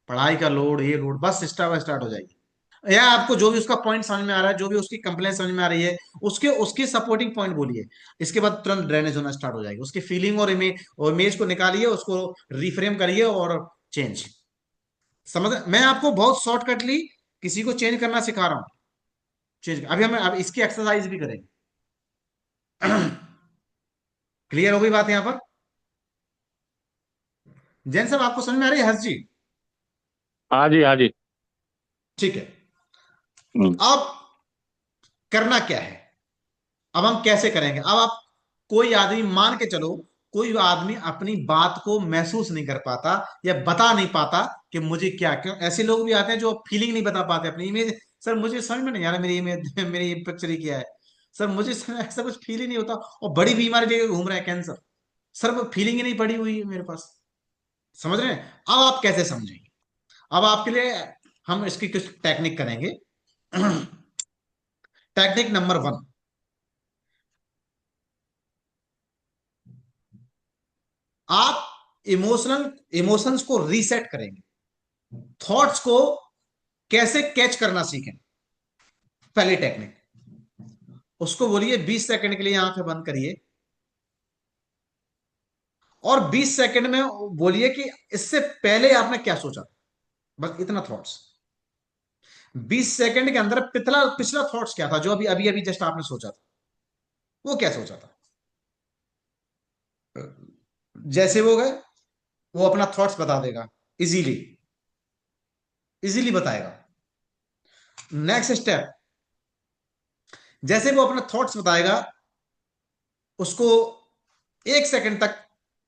पढ़ाई का लोड, ये लोड, बस स्टार्ट स्टार्ट हो जाएगी। या आपको जो भी उसका पॉइंट समझ में आ रहा है, जो भी उसकी कंप्लेंट समझ में आ रही है, उसके उसके सपोर्टिंग पॉइंट बोलिए। इसके बाद तुरंत ड्रेनेज होना स्टार्ट हो जाएगी, उसकी फीलिंग और इमेज को निकालिए, उसको रिफ्रेम करिए और चेंज। समझ, मैं आपको बहुत शॉर्टकटली किसी को चेंज करना सिखा रहा हूँ। चेंज अभी हम अब इसकी एक्सरसाइज भी करेंगे। क्लियर हो गई बात यहां पर? जैन साहब आपको समझ में आ रही है? हर्ष जी? हाँ जी, हाँ जी। ठीक है। हम्म। अब करना क्या है? अब हम कैसे करेंगे? अब आप, कोई आदमी मान के चलो, कोई आदमी अपनी बात को महसूस नहीं कर पाता या बता नहीं पाता कि मुझे क्या, क्यों ऐसे लोग भी आते हैं जो फीलिंग नहीं बता पाते अपनी इमेज। सर मुझे समझ में नहीं आ रहा मेरी इमेज मेरी पिक्चर ही क्या है। सर मुझे ऐसा कुछ फील ही नहीं होता, और बड़ी बीमारी लेके घूम रहा है, कैंसर। सर वो फीलिंग ही नहीं पड़ी हुई है मेरे पास। समझ रहे हैं? अब आप कैसे समझेंगे? अब आपके लिए हम इसकी कुछ टेक्निक करेंगे। टेक्निक नंबर 1, आप इमोशनल इमोशंस को रीसेट करेंगे, थॉट्स को कैसे कैच करना सीखें। पहली टेक्निक, उसको बोलिए 20 सेकंड के लिए आंखें बंद करिए, और 20 सेकंड में बोलिए कि इससे पहले आपने क्या सोचा था। बस इतना थॉट्स, 20 सेकंड के अंदर पिछला पिछला थॉट्स क्या था जो अभी अभी अभी जस्ट आपने सोचा था, वो क्या सोचा था। जैसे वो गए, वो अपना थॉट्स बता देगा, इजीली, इजीली बताएगा। नेक्स्ट स्टेप, जैसे वो अपना थॉट्स बताएगा, उसको 1 सेकंड तक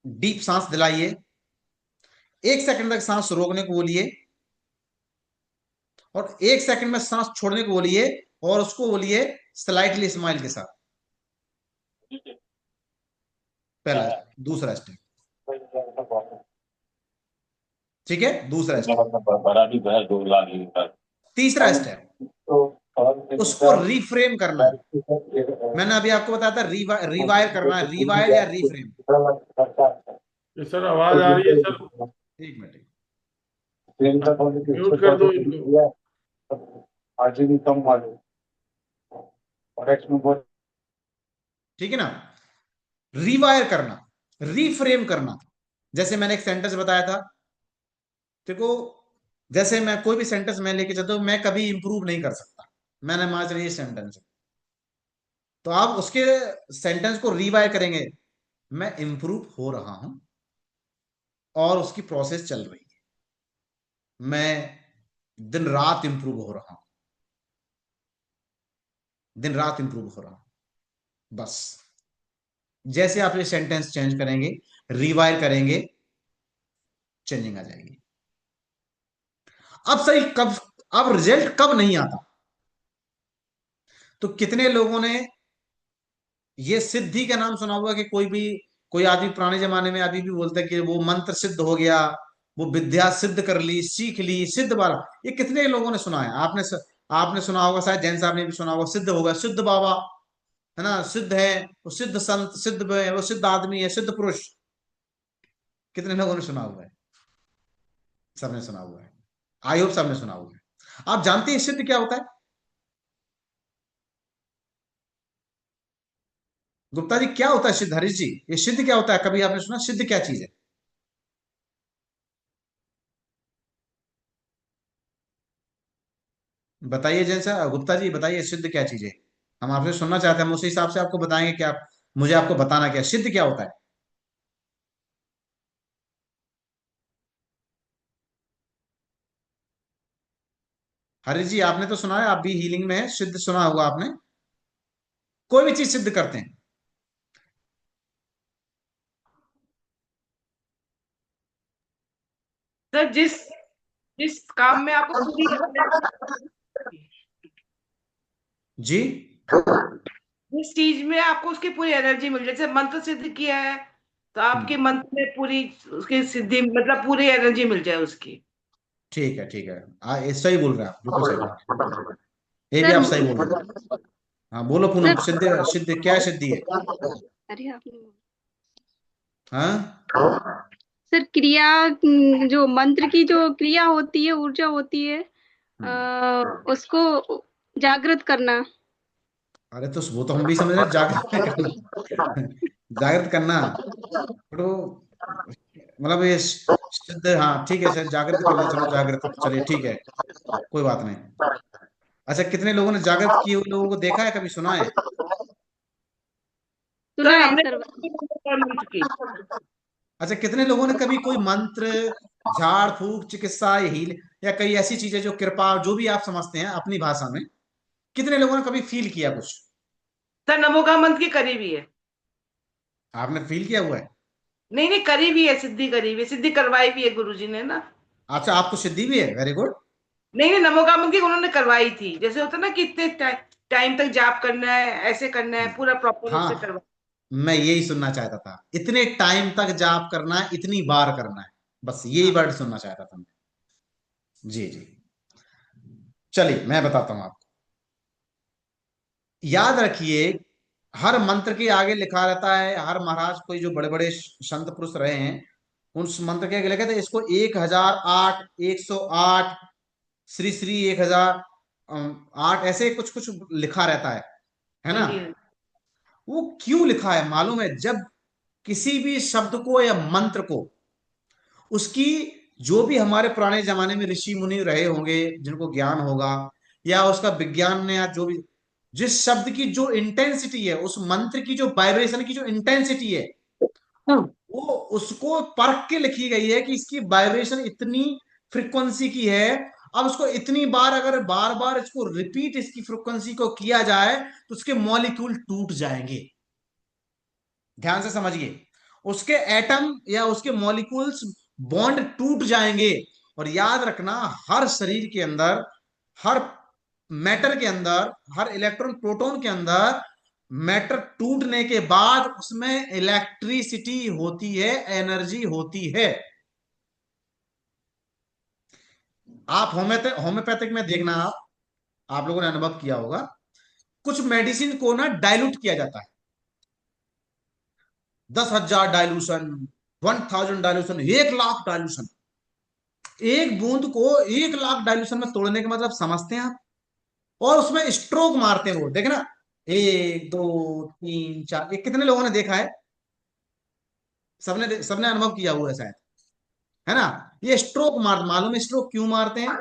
डीप सांस दिलाइए, 1 सेकंड तक सांस रोकने को बोलिए, और 1 सेकंड में सांस छोड़ने को बोलिए, और उसको बोलिए स्लाइटली स्माइल के साथ। पहला, दूसरा स्टेप, ठीक है, दूसरा स्टेप। बड़ा भी है 2 लाख लीटर। तीसरा स्टेप, उसको रिफ्रेम करना है। मैंने अभी आपको बताया था रिवायर करना है, रिवायर या रिफ्रेम। सर आवाज आ रही है सर। एक मिनट। म्यूट कर दो इनको। आरजीबी कम वाले और एक्स में बहुत। ठीक है ना, रिवायर करना, रिफ्रेम करना। जैसे मैंने एक सेंटेंस बताया था, देखो, जैसे मैं कोई भी सेंटेंस मैं लेके चलता हूं, मैं कभी इंप्रूव नहीं कर सकता, मैंने मान चलिए सेंटेंस, तो आप उसके सेंटेंस को रिवायर करेंगे, मैं इंप्रूव हो रहा हूं और उसकी प्रोसेस चल रही है, मैं दिन रात इंप्रूव हो रहा हूं, दिन रात इंप्रूव हो रहा हूं। बस, जैसे आप ये सेंटेंस चेंज करेंगे, रिवायर करेंगे, चेंजिंग आ जाएगी। अब सही कब, अब रिजल्ट कब नहीं आता? तो कितने लोगों ने ये सिद्धि का नाम सुना हुआ कि कोई आदमी पुराने जमाने में अभी भी बोलता है कि वो मंत्र सिद्ध हो गया, वो विद्या सिद्ध कर ली, सीख ली, सिद्ध वाला। ये कितने लोगों ने सुना है? आपने सुना होगा, शायद जैन साहब ने भी सुना होगा, सिद्ध हो गया, सिद्ध बाबा, है ना, सिद्ध है, वो सिद्ध संत, वो सिद्ध आदमी है, सिद्ध पुरुष। कितने लोगों ने सुना हुआ है? सबने सुना हुआ है, आई होप सबने सुना हुआ है। आप जानते हैं सिद्ध क्या होता है? गुप्ता जी, क्या होता है सिद्ध? हरीश जी, ये सिद्ध क्या होता है? कभी आपने सुना सिद्ध क्या चीज है? बताइए जैन साहब, गुप्ता जी बताइए, सिद्ध क्या चीज है? हम आपसे सुनना चाहते हैं, हम उस हिसाब से आपको बताएंगे कि आप, मुझे आपको बताना क्या सिद्ध क्या होता है। हरीश जी, आपने तो सुना है, आप भी हीलिंग में है, सिद्ध सुना होगा आपने, कोई भी चीज सिद्ध करते हैं। सर जिस जिस काम में आपको पूरी जी, जिस चीज में आपको उसकी पूरी एनर्जी मिल जाए, जैसे मंत्र सिद्ध किया है तो आपके हम्म, मंत्र में पूरी उसकी सिद्धि, मतलब पूरी एनर्जी मिल जाए उसकी। ठीक है, ठीक है, ये सही बोल रहे हैं आप, बिल्कुल सही बोल रहे हैं, ये भी सर आप सही बोल रहे हैं। हाँ बोलो पूनम, सर सिद्ध, सिद्ध क्या सिद्धि है? अरे आपने हाँ, सर क्रिया, जो मंत्र की जो क्रिया होती है, ऊर्जा होती है, हम्म, उसको जागृत करना। अरे तो वो तो हम भी समझ रहे हैं, जागृत करना, जागृत करना, तो मतलब ये सिद्ध, हाँ ठीक है सर, जागृत करना, चलो जागृत, चलिए ठीक है, कोई बात नहीं। अच्छा, कितने लोगों ने जागृत किए हुए लोगों को देखा है, कभी सुना है? सुना सर है हमने सर। मंत्र की। अच्छा, कितने लोगों ने कभी कोई मंत्र, झाड़ फूक, चिकित्सा, हील, या कई ऐसी चीजें जो कृपा, जो भी आप समझते हैं अपनी भाषा में, कितने लोगों ने कभी फील किया कुछ? सर नमोगा मंत्र की करी भी है। आपने फील किया हुआ है? नहीं नहीं, करी भी है, सिद्धि करी भी है, सिद्धि करवाई भी है गुरुजी ने ना। अच्छा, आपको सिद्धि भी है, वेरी गुड। नहीं नहीं, नमोगा मंत्र की उन्होंने करवाई थी, जैसे होता है ना कि इतने टाइम तक जाप करना है, ऐसे करना है, पूरा प्रॉपर रूप से हाँ, करवा। मैं यही सुनना चाहता था, इतने टाइम तक जाप करना है, इतनी बार करना है, बस यही हाँ वर्ड सुनना चाहता था मैं। जी जी, चलिए मैं बताता हूं आपको। याद रखिए, हर मंत्र के आगे लिखा रहता है, हर महाराज, कोई जो बड़े बड़े संत पुरुष रहे हैं, उन मंत्र के आगे लिखा था, इसको 1008, 108, श्री श्री 1008, ऐसे कुछ कुछ लिखा रहता है हाँ ना? जी हाँ जी। वो क्यों लिखा है मालूम है? जब किसी भी शब्द को या मंत्र को, उसकी, जो भी हमारे पुराने जमाने में ऋषि मुनि रहे होंगे, जिनको ज्ञान होगा, या उसका विज्ञान ने, या जो भी, जिस शब्द की जो इंटेंसिटी है, उस मंत्र की जो वाइब्रेशन की जो इंटेंसिटी है, हाँ वो उसको परख के लिखी गई है कि इसकी वाइब्रेशन इतनी फ्रिक्वेंसी की है। अब उसको इतनी बार, अगर बार बार इसको रिपीट इसकी फ्रिक्वेंसी को किया जाए तो उसके मॉलिक्यूल टूट जाएंगे। ध्यान से समझिए, उसके एटम या उसके मॉलिक्यूल्स बॉन्ड टूट जाएंगे। और याद रखना, हर शरीर के अंदर, हर मैटर के अंदर, हर इलेक्ट्रॉन प्रोटॉन के अंदर मैटर टूटने के बाद उसमें इलेक्ट्रिसिटी होती है, एनर्जी होती है। आप होम्योपैथिक में देखना, आप लोगों ने अनुभव किया होगा, कुछ मेडिसिन को ना डाइल्यूट किया जाता है। 10,000 डाइल्यूशन, 1,000 डाइल्यूशन, 1 लाख डाइल्यूशन। एक बूंद को 1 लाख डाइल्यूशन में तोड़ने का मतलब समझते हैं आप? और उसमें स्ट्रोक मारते हैं वो, देखना, 1 2 3 4, ये कितने लोगों ने देखा है? सबने सबने अनुभव किया हुआ है शायद, है ना? ये स्ट्रोक मालूम है स्ट्रोक क्यों मारते हैं?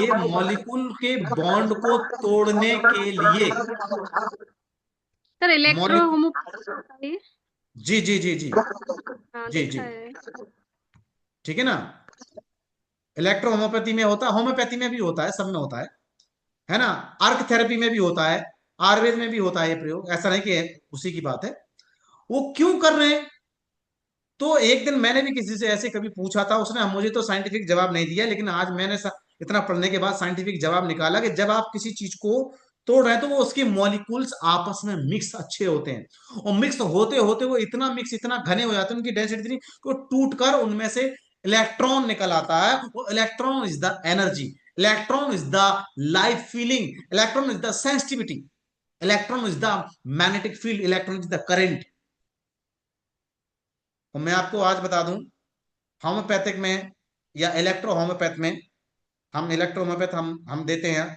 ये मॉलिक्यूल के बॉन्ड को तोड़ने के लिए। सर इलेक्ट्रो मॉलिक्यूल, होमोपैथी जी जी जी जी, हाँ जी जी, देखा है। ठीक है ना? इलेक्ट्रो होम्योपैथी में होता है, होम्योपैथी में भी होता है, सब में होता है ना? अर्क थेरेपी में भी होता है, आयुर्वेद में भी होता है ये प्रयोग, ऐसा नहीं कि उसी की बात है। वो क्यों कर रहे हैं? तो एक दिन मैंने भी किसी से ऐसे कभी पूछा था, उसने मुझे तो साइंटिफिक जवाब नहीं दिया, लेकिन आज मैंने इतना पढ़ने के बाद साइंटिफिक जवाब निकाला कि जब आप किसी चीज को तोड़ रहे हैं तो वो उसके मॉलिक्यूल्स आपस में मिक्स अच्छे होते हैं, और मिक्स होते होते वो इतना मिक्स, इतना घने हो जाते हैं, उनकी डेंसिटी इतनी, वो टूट कर उनमें से इलेक्ट्रॉन निकल आता है। वो electron is the energy, electron is the life feeling, electron is the sensitivity, electron is the magnetic field, electron is the current. और मैं आपको आज बता दूं, होम्योपैथिक में या इलेक्ट्रो होम्योपैथ में, हम इलेक्ट्रो होम्योपैथ हम देते हैं।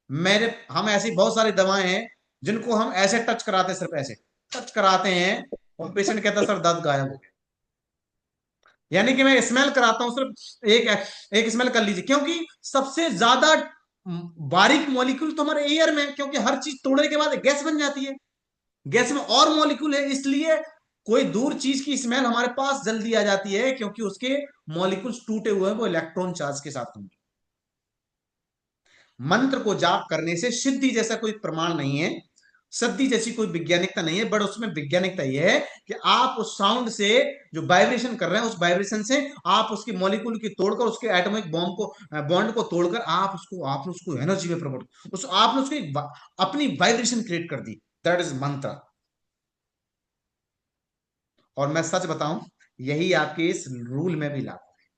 मेरे हम ऐसी बहुत सारी दवाएं हैं जिनको हम ऐसे टच कराते हैं, सिर्फ ऐसे टच कराते हैं, और पेशेंट कहता है सर दर्द गायब हो गया। यानी कि मैं स्मेल कराता हूं, सिर्फ एक एक स्मेल कर लीजिए, क्योंकि सबसे ज्यादा बारीक मॉलिक्यूल तो हमारे एयर में है, क्योंकि हर चीज तोड़ने के बाद गैस बन जाती है, गैस में और मॉलिक्यूल है, इसलिए कोई दूर चीज की स्मेल हमारे पास जल्दी आ जाती है, क्योंकि उसके मॉलिक्यूल्स टूटे हुए हैं, वो इलेक्ट्रॉन चार्ज के साथ होंगे। मंत्र को जाप करने से सिद्धि जैसा कोई प्रमाण नहीं है, सिद्धि जैसी कोई वैज्ञानिकता नहीं है, बट उसमें वैज्ञानिकता यह है कि आप उस साउंड से जो वाइब्रेशन कर रहे हैं, उस वाइब्रेशन से आप उसकी मॉलिक्यूल की तोड़कर, उसके एटॉमिक बॉम्ब को, बॉन्ड को तोड़कर आपने उसको एनर्जी में प्रमोट, आपने उसको एक अपनी वाइब्रेशन क्रिएट कर दी। दैट इज मंत्र। और मैं सच बताऊं, यही आपके इस रूल में भी लागू है।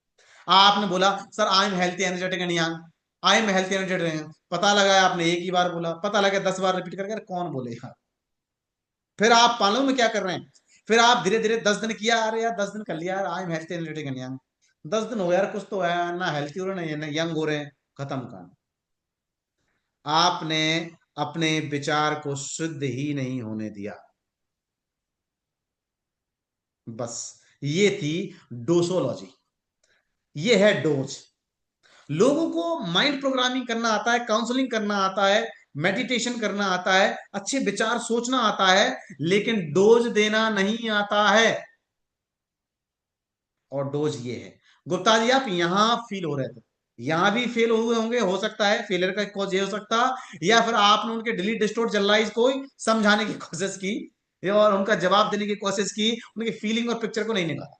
आपने बोला sir I am healthy energetic and young, I am healthy energetic, पता लगा आपने एक ही बार बोला, पता लगा 10 बार रिपीट करके, अरे कौन बोलेगा? फिर आप मालूम में क्या कर रहे हैं? फिर आप धीरे धीरे 10 दिन किया, अरे यार 10 दिन कर लिया यार, I am healthy energetic and young, 10 दिन हो गया यार, कुछ तो है ना, हेल्थी हो रहे हैं ना यंग हो रहे हैं, खत्म काम। आपने अपने विचार को शुद्ध ही नहीं होने दिया। बस ये थी डोसोलॉजी, ये है डोज। लोगों को माइंड प्रोग्रामिंग करना आता है, काउंसलिंग करना आता है, मेडिटेशन करना आता है, अच्छे विचार सोचना आता है, लेकिन डोज देना नहीं आता है। और डोज ये है। गुप्ता जी आप यहां फील हो रहे थे, यहां भी फेल हुए होंगे, हो सकता है फेलियर का कॉज ये हो सकता, या फिर आपने उनके डिलीट डिस्टोर्ट जनरलाइज को समझाने की कोशिश की, और उनका जवाब देने की कोशिश की, उनकी फीलिंग और पिक्चर को नहीं निकाला।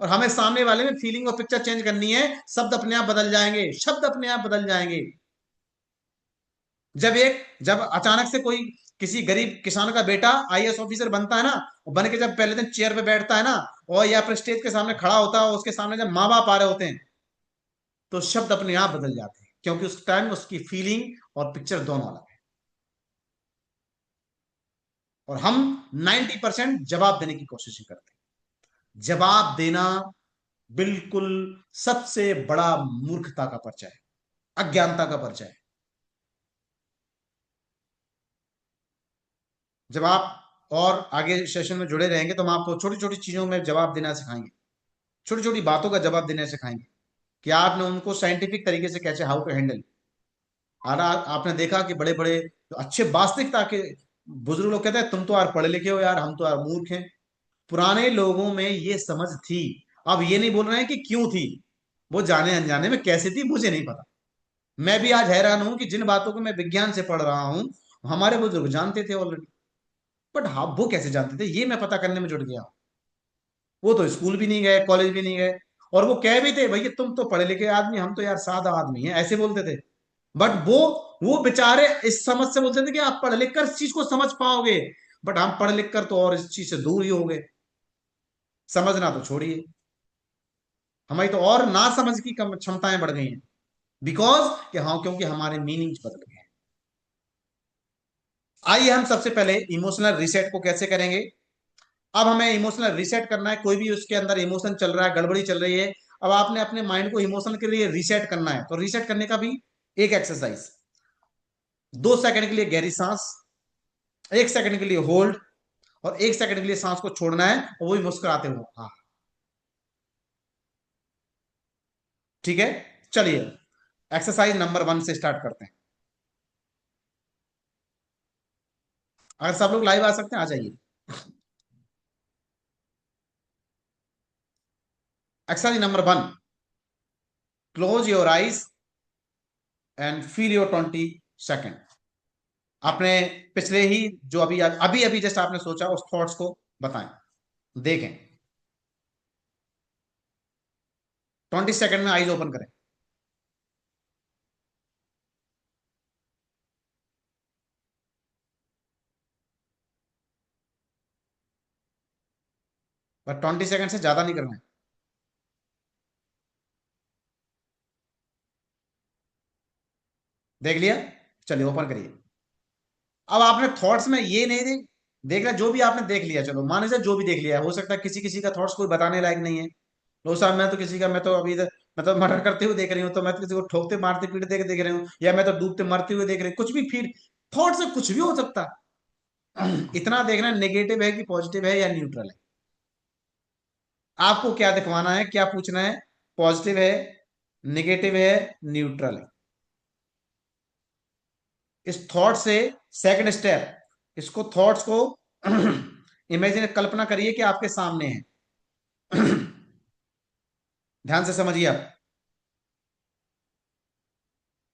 और हमें सामने वाले में फीलिंग और पिक्चर चेंज करनी है, शब्द अपने आप बदल जाएंगे, शब्द अपने आप बदल जाएंगे। जब अचानक से कोई किसी गरीब किसान का बेटा आईएएस ऑफिसर बनता है ना, बन के जब पहले दिन चेयर पे बैठता है ना, और या फिर स्टेज के सामने खड़ा होता है, उसके सामने जब माँ बाप आ रहे होते हैं, तो शब्द अपने आप बदल जाते हैं, क्योंकि उस टाइम उसकी फीलिंग और पिक्चर दोनों अलग है। और हम 90% जवाब देने की कोशिश करते हैं। जवाब देना बिल्कुल सबसे बड़ा मूर्खता का परिचय है, अज्ञानता का परिचय है। जब आप और आगे सेशन में जुड़े रहेंगे तो हम आपको छोटी छोटी चीजों में जवाब देना सिखाएंगे, छोटी छोटी बातों का जवाब देना सिखाएंगे, कि आपने उनको साइंटिफिक तरीके से कैसे, हाउ टू हैंडल। और आपने देखा कि बड़े बड़े जो अच्छे वास्तविकता के बुजुर्ग लोग कहते हैं तुम तो यार पढ़े लिखे हो यार, हम तो यार मूर्ख हैं, पुराने लोगों में ये समझ थी। अब ये नहीं बोल रहे हैं कि क्यों थी, वो जाने अनजाने में कैसे थी मुझे नहीं पता। मैं भी आज हैरान हूं कि जिन बातों को मैं विज्ञान से पढ़ रहा हूं हमारे बुजुर्ग जानते थे ऑलरेडी। बट हाँ, वो कैसे जानते थे ये मैं पता करने में जुट गया हूं। वो तो स्कूल भी नहीं गए, कॉलेज भी नहीं गए, और वो कह भी थे भैया तुम तो पढ़े लिखे आदमी, हम तो यार सादा आदमी हैं, ऐसे बोलते थे। बट वो बेचारे इस समझ से बोलते थे कि आप पढ़ लिख कर इस चीज को समझ पाओगे। बट हम पढ़ लिख कर तो और इस चीज से दूर ही हो गए। समझना तो छोड़िए, हमारी तो और ना समझ की कम क्षमताएं बढ़ गई हैं। बिकॉज कि हाँ, क्योंकि हमारे मीनिंग्स बदल गए हैं। आइए हम सबसे पहले इमोशनल रीसेट को कैसे करेंगे। अब हमें इमोशनल रीसेट करना है, कोई भी उसके अंदर इमोशन चल रहा है, गड़बड़ी चल रही है। अब आपने अपने माइंड को इमोशन के लिए रीसेट करना है, तो रीसेट करने का भी एक एक्सरसाइज, 2 सेकंड के लिए गहरी सांस, 1 सेकंड के लिए होल्ड, और 1 सेकंड के लिए सांस को छोड़ना है, और वो भी मुस्कुराते हुए। हाँ, ठीक है। चलिए एक्सरसाइज नंबर 1 से स्टार्ट करते हैं। अगर सब लोग लाइव आ सकते हैं आ जाइए। Exercise number 1, close your eyes and feel your 20 second. आपने पिछले ही जो अभी अभी अभी जस्ट आपने सोचा उस थॉट्स को बताएं, देखें। 20 सेकंड में आईज ओपन करें। पर 20 सेकंड से ज्यादा नहीं करना है। देख लिया? चलिए ओपन करिए। अब आपने थॉट्स में ये नहीं देख लिया, जो भी आपने देख लिया, चलो मान लीजिए जो भी देख लिया है, हो सकता है किसी किसी का थॉट्स कोई बताने लायक नहीं है। लो साहब, मैं तो किसी का, मैं तो अभी मैं तो मर्डर करते हुए देख रही हूँ, तो मैं तो किसी को ठोकते मारते पीटते देख रही हूँ, या मैं तो डूबते मरते हुए देख रही हूँ, कुछ भी फील। थॉट से कुछ भी हो सकता है। इतना देखना नेगेटिव है कि पॉजिटिव है या न्यूट्रल है। आपको क्या दिखवाना है, क्या पूछना है, पॉजिटिव है, नेगेटिव है, न्यूट्रल है। इस थॉट से सेकंड स्टेप, इसको थॉट्स को इमेजिन, कल्पना करिए कि आपके सामने है। ध्यान से समझिए आप।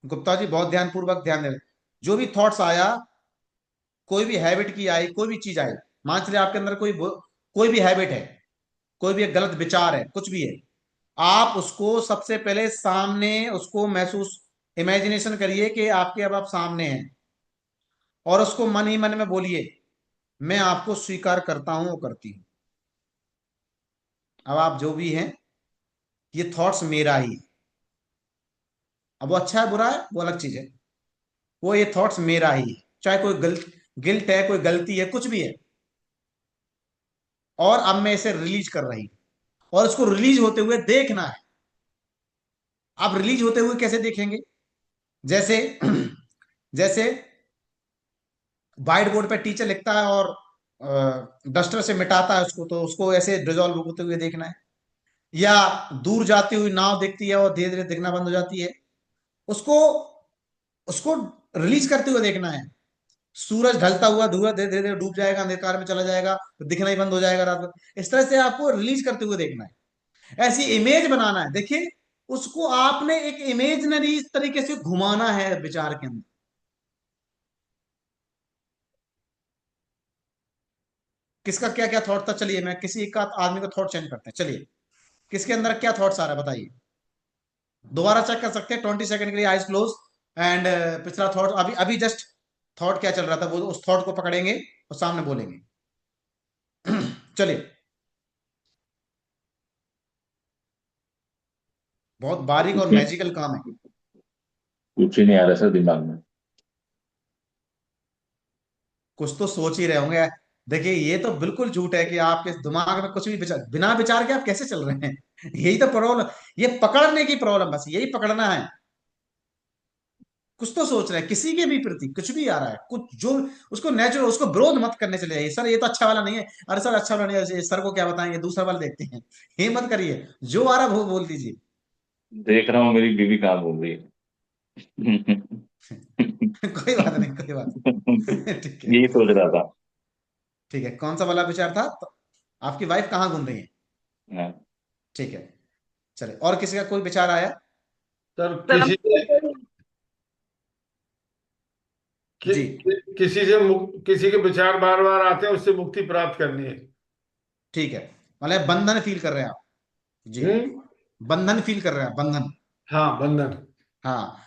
गुप्ता जी बहुत ध्यानपूर्वक ध्यान दे। जो भी थॉट्स आया, कोई भी हैबिट की आई, कोई भी चीज आई, मान चलिए आपके अंदर कोई भी हैबिट है, कोई भी एक गलत विचार है, कुछ भी है, आप उसको सबसे पहले सामने उसको महसूस, इमेजिनेशन करिए कि आपके अब आप सामने हैं, और उसको मन ही मन में बोलिए, मैं आपको स्वीकार करता हूं और करती हूं। अब आप जो भी हैं, ये थॉट्स मेरा ही है। अब वो अच्छा है बुरा है वो अलग चीज है, वो ये थॉट्स मेरा ही है, चाहे कोई गिल्ट है, कोई गलती है, कुछ भी है, और अब मैं इसे रिलीज कर रही हूं, और इसको रिलीज होते हुए देखना है। आप रिलीज होते हुए कैसे देखेंगे? जैसे जैसे व्हाइट बोर्ड पे टीचर लिखता है और डस्टर से मिटाता है उसको, तो उसको ऐसे डिजोल्व होते हुए देखना है। या दूर जाती हुई नाव दिखती है और धीरे धीरे दिखना बंद हो जाती है, उसको उसको रिलीज करते हुए देखना है। सूरज ढलता हुआ धुआं धीरे धीरे डूब जाएगा, अंधकार में चला जाएगा, तो दिखना ही बंद हो जाएगा रात में। इस तरह से आपको रिलीज करते हुए देखना है, ऐसी इमेज बनाना है। देखिए, उसको आपने एक इमेजनरी तरीके से घुमाना है विचार के अंदर। किसका क्या क्या थॉट था, चलिए मैं किसी एक का आदमी का थॉट चेंज करते हैं। चलिए, किसके अंदर क्या थॉट्स आ रहा है बताइए। दोबारा चेक कर सकते हैं 20 सेकंड के लिए आइज क्लोज, एंड पिछला थॉट, अभी अभी जस्ट थॉट क्या चल रहा था, वो उस थॉट को पकड़ेंगे और सामने बोलेंगे। चलिए, बहुत बारीक और कुछ नहीं, मैजिकल काम है। कुछ ही नहीं आ रहा सर दिमाग में। कुछ तो सोच ही रहे होंगे। देखिए, ये तो बिल्कुल झूठ है कि आपके दिमाग में कुछ भी विचार, बिना विचार के आप कैसे चल रहे हैं। यही तो प्रॉब्लम, ये पकड़ने की प्रॉब्लम, बस यही पकड़ना है। कुछ तो सोच रहे हैं, किसी के भी प्रति कुछ भी आ रहा है, कुछ जो उसको नेचुरल, उसको विरोध मत करने चले जाइए, सर ये तो अच्छा वाला नहीं है, अरे सर अच्छा वाला नहीं है, सर को क्या बताएंगे, दूसरा वाला देखते हैं। ये मत करिए, जो आ रहा है वो बोल दीजिए। देख रहा हूँ मेरी बीवी कहाँ बोल रही है। कोई बात नहीं, कोई बात नहीं। ठीक है, यही सोच रहा था। ठीक है। कौन सा वाला विचार था? आपकी वाइफ कहाँ घूम रही है? हाँ। ठीक है, चले, और किसी का कोई विचार आया? सर सर किसी जी, किसी के विचार बार बार आते हैं, उससे मुक्ति प्राप्त करनी है। ठीक है, मतलब बंधन फील कर रहे हैं आप? जी, हम्म। बंधन फील कर रहे हैं, बंधन। हाँ, बंधन। हाँ,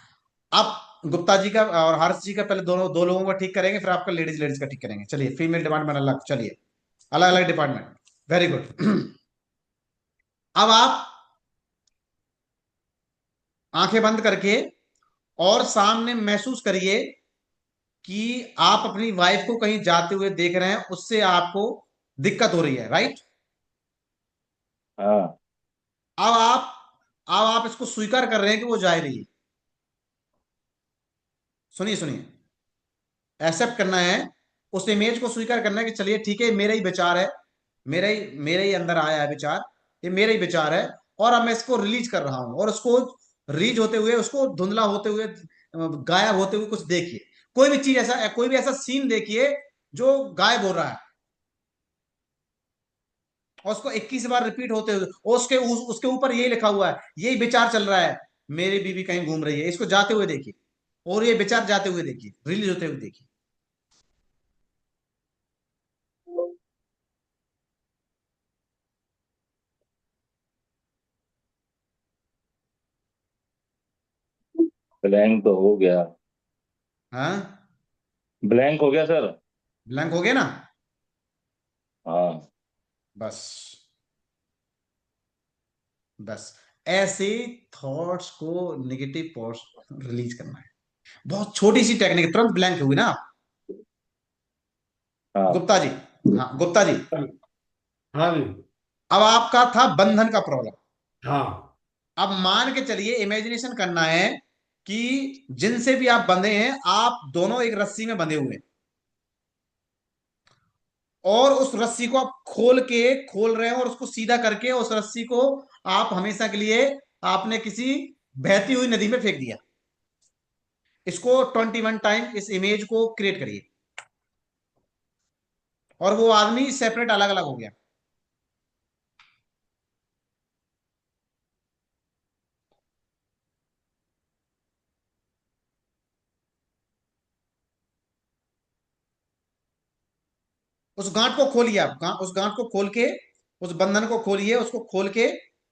अब गुप्ता जी का और हर्ष जी का पहले दोनों दो लोगों का ठीक करेंगे, फिर आपका लेडीज लेडीज का ठीक करेंगे। चलिए, फीमेल डिपार्टमेंट अलग, चलिए, अलग अलग डिपार्टमेंट। Very good. अब आप आंखें बंद करके और सामने महसूस करिए कि आप अपनी वाइफ को कहीं जाते हुए देख रहे हैं, उससे आपको दिक्कत हो रही है, राइट? हाँ। अब आप अब आप इसको स्वीकार कर रहे हैं कि वो जा रही है। सुनिए सुनिए, एक्सेप्ट करना है, उस इमेज को स्वीकार करना है कि चलिए ठीक है, मेरा ही विचार है, मेरा ही अंदर आया है विचार, ये मेरा ही विचार है, और अब मैं इसको रिलीज कर रहा हूं, और उसको रिलीज होते हुए, उसको धुंधला होते हुए, गायब होते हुए कुछ देखिए। कोई भी चीज ऐसा, कोई भी ऐसा सीन देखिए जो गायब हो रहा है, और उसको 21 बार रिपीट होते हुए, और उसके ऊपर यही लिखा हुआ है, यही विचार चल रहा है, मेरी बीवी कहीं घूम रही है। इसको जाते हुए देखिए, और ये विचार जाते हुए देखिए, रिलीज होते हुए देखिए। ब्लैंक तो हो गया। हाँ, ब्लैंक हो गया सर। ब्लैंक हो गया ना? हाँ। बस, बस ऐसे थॉट्स को, नेगेटिव थॉट्स रिलीज करना है। बहुत छोटी सी टेक्निक, तुरंत ब्लैंक हुई ना आप? हाँ। गुप्ता जी, हाँ गुप्ता जी, हाँ जी। अब आपका था बंधन का प्रॉब्लम। हाँ। अब मान के चलिए, इमेजिनेशन करना है कि जिनसे भी आप बंधे हैं, आप दोनों एक रस्सी में बंधे हुए हैं, और उस रस्सी को आप खोल रहे हैं, और उसको सीधा करके उस रस्सी को आप हमेशा के लिए आपने किसी बहती हुई नदी में फेंक दिया। इसको 21 टाइम इस इमेज को क्रिएट करिए, और वो आदमी सेपरेट, अलग अलग हो गया। उस गांठ को खोलिए आप, उस गांठ को खोल के, उस बंधन को खोलिए, उसको खोल के,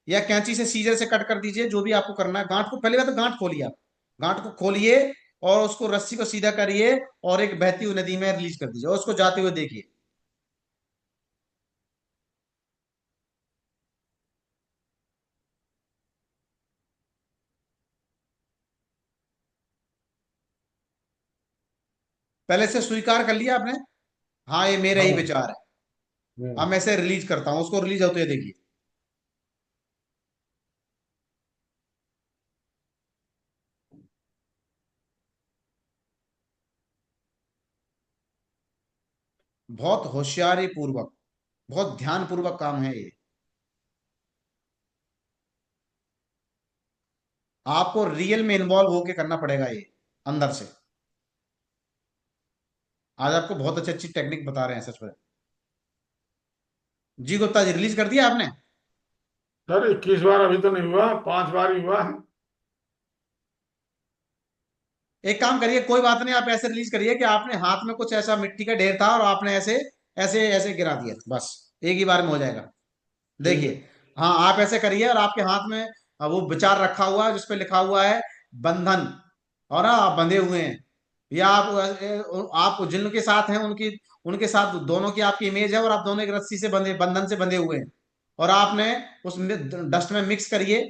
या कैंची से, सीजर से कट कर दीजिए, जो भी आपको करना है। गांठ को पहले बात तो गांठ खोलिए आप, गांठ को खोलिए, और उसको रस्सी को सीधा करिए, और एक बहती हुई नदी में रिलीज कर दीजिए, और उसको जाते हुए देखिए। पहले से स्वीकार कर लिया आपने, हाँ ये मेरा ही हाँ। विचार है। अब हम्म। मैं इसे रिलीज करता हूँ, उसको रिलीज होते हुए देखिए। बहुत होशियारी पूर्वक, बहुत ध्यान पूर्वक काम है ये। आपको रियल में इन्वॉल्व होके करना पड़ेगा ये, अंदर से। आज आपको बहुत अच्छी अच्छी टेक्निक बता रहे हैं, सच में। जी गुप्ता जी, रिलीज कर दिया आपने? सर 21 बार अभी तो नहीं हुआ, 5 बार ही हुआ। एक काम करिए, कोई बात नहीं, आप ऐसे रिलीज करिए कि आपने हाथ में कुछ ऐसा मिट्टी का ढेर था, और आपने ऐसे ऐसे ऐसे गिरा दिया, बस एक ही बार में हो जाएगा। ठीक है। देखिए, हाँ आप ऐसे करिए, और आपके हाथ में वो विचार रखा हुआ है जिसपे लिखा हुआ है बंधन, और ना आप बंधे हुए हैं, या आप जिन के साथ हैं, उनकी उनके साथ दोनों की आपकी इमेज है, और आप दोनों एक रस्सी से बंधे, बंधन से बंधे हुए हैं, और आपने उस डस्ट में मिक्स करिए,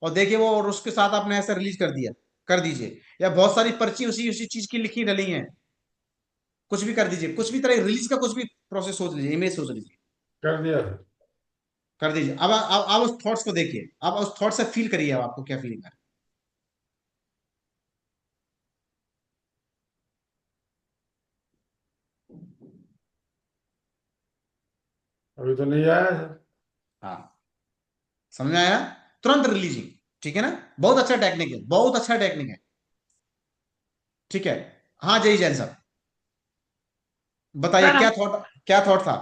और देखिए वो, और उसके साथ आपने ऐसे रिलीज कर दिया, कर दीजिए, या बहुत सारी पर्ची उसी उसी चीज की लिखी डली हैं, कुछ भी कर दीजिए, कुछ भी तरह रिलीज का कुछ भी प्रोसेस सोच लीजिए, इमेज सोच लीजिए, कर दिया सर। कर दीजिए। अब आप उस थॉट्स को देखिए, आप उस थॉट से फील करिए, अब आपको क्या फीलिंग है। अभी तो नहीं आया सर। हाँ, समझ में आया? तुरंत रिलीजिंग, ठीक है ना? बहुत अच्छा टेक्निक है, बहुत अच्छा टेक्निक है। ठीक है, हाँ जय जैन साहब, बताइए सर क्या थॉट, क्या थॉट था?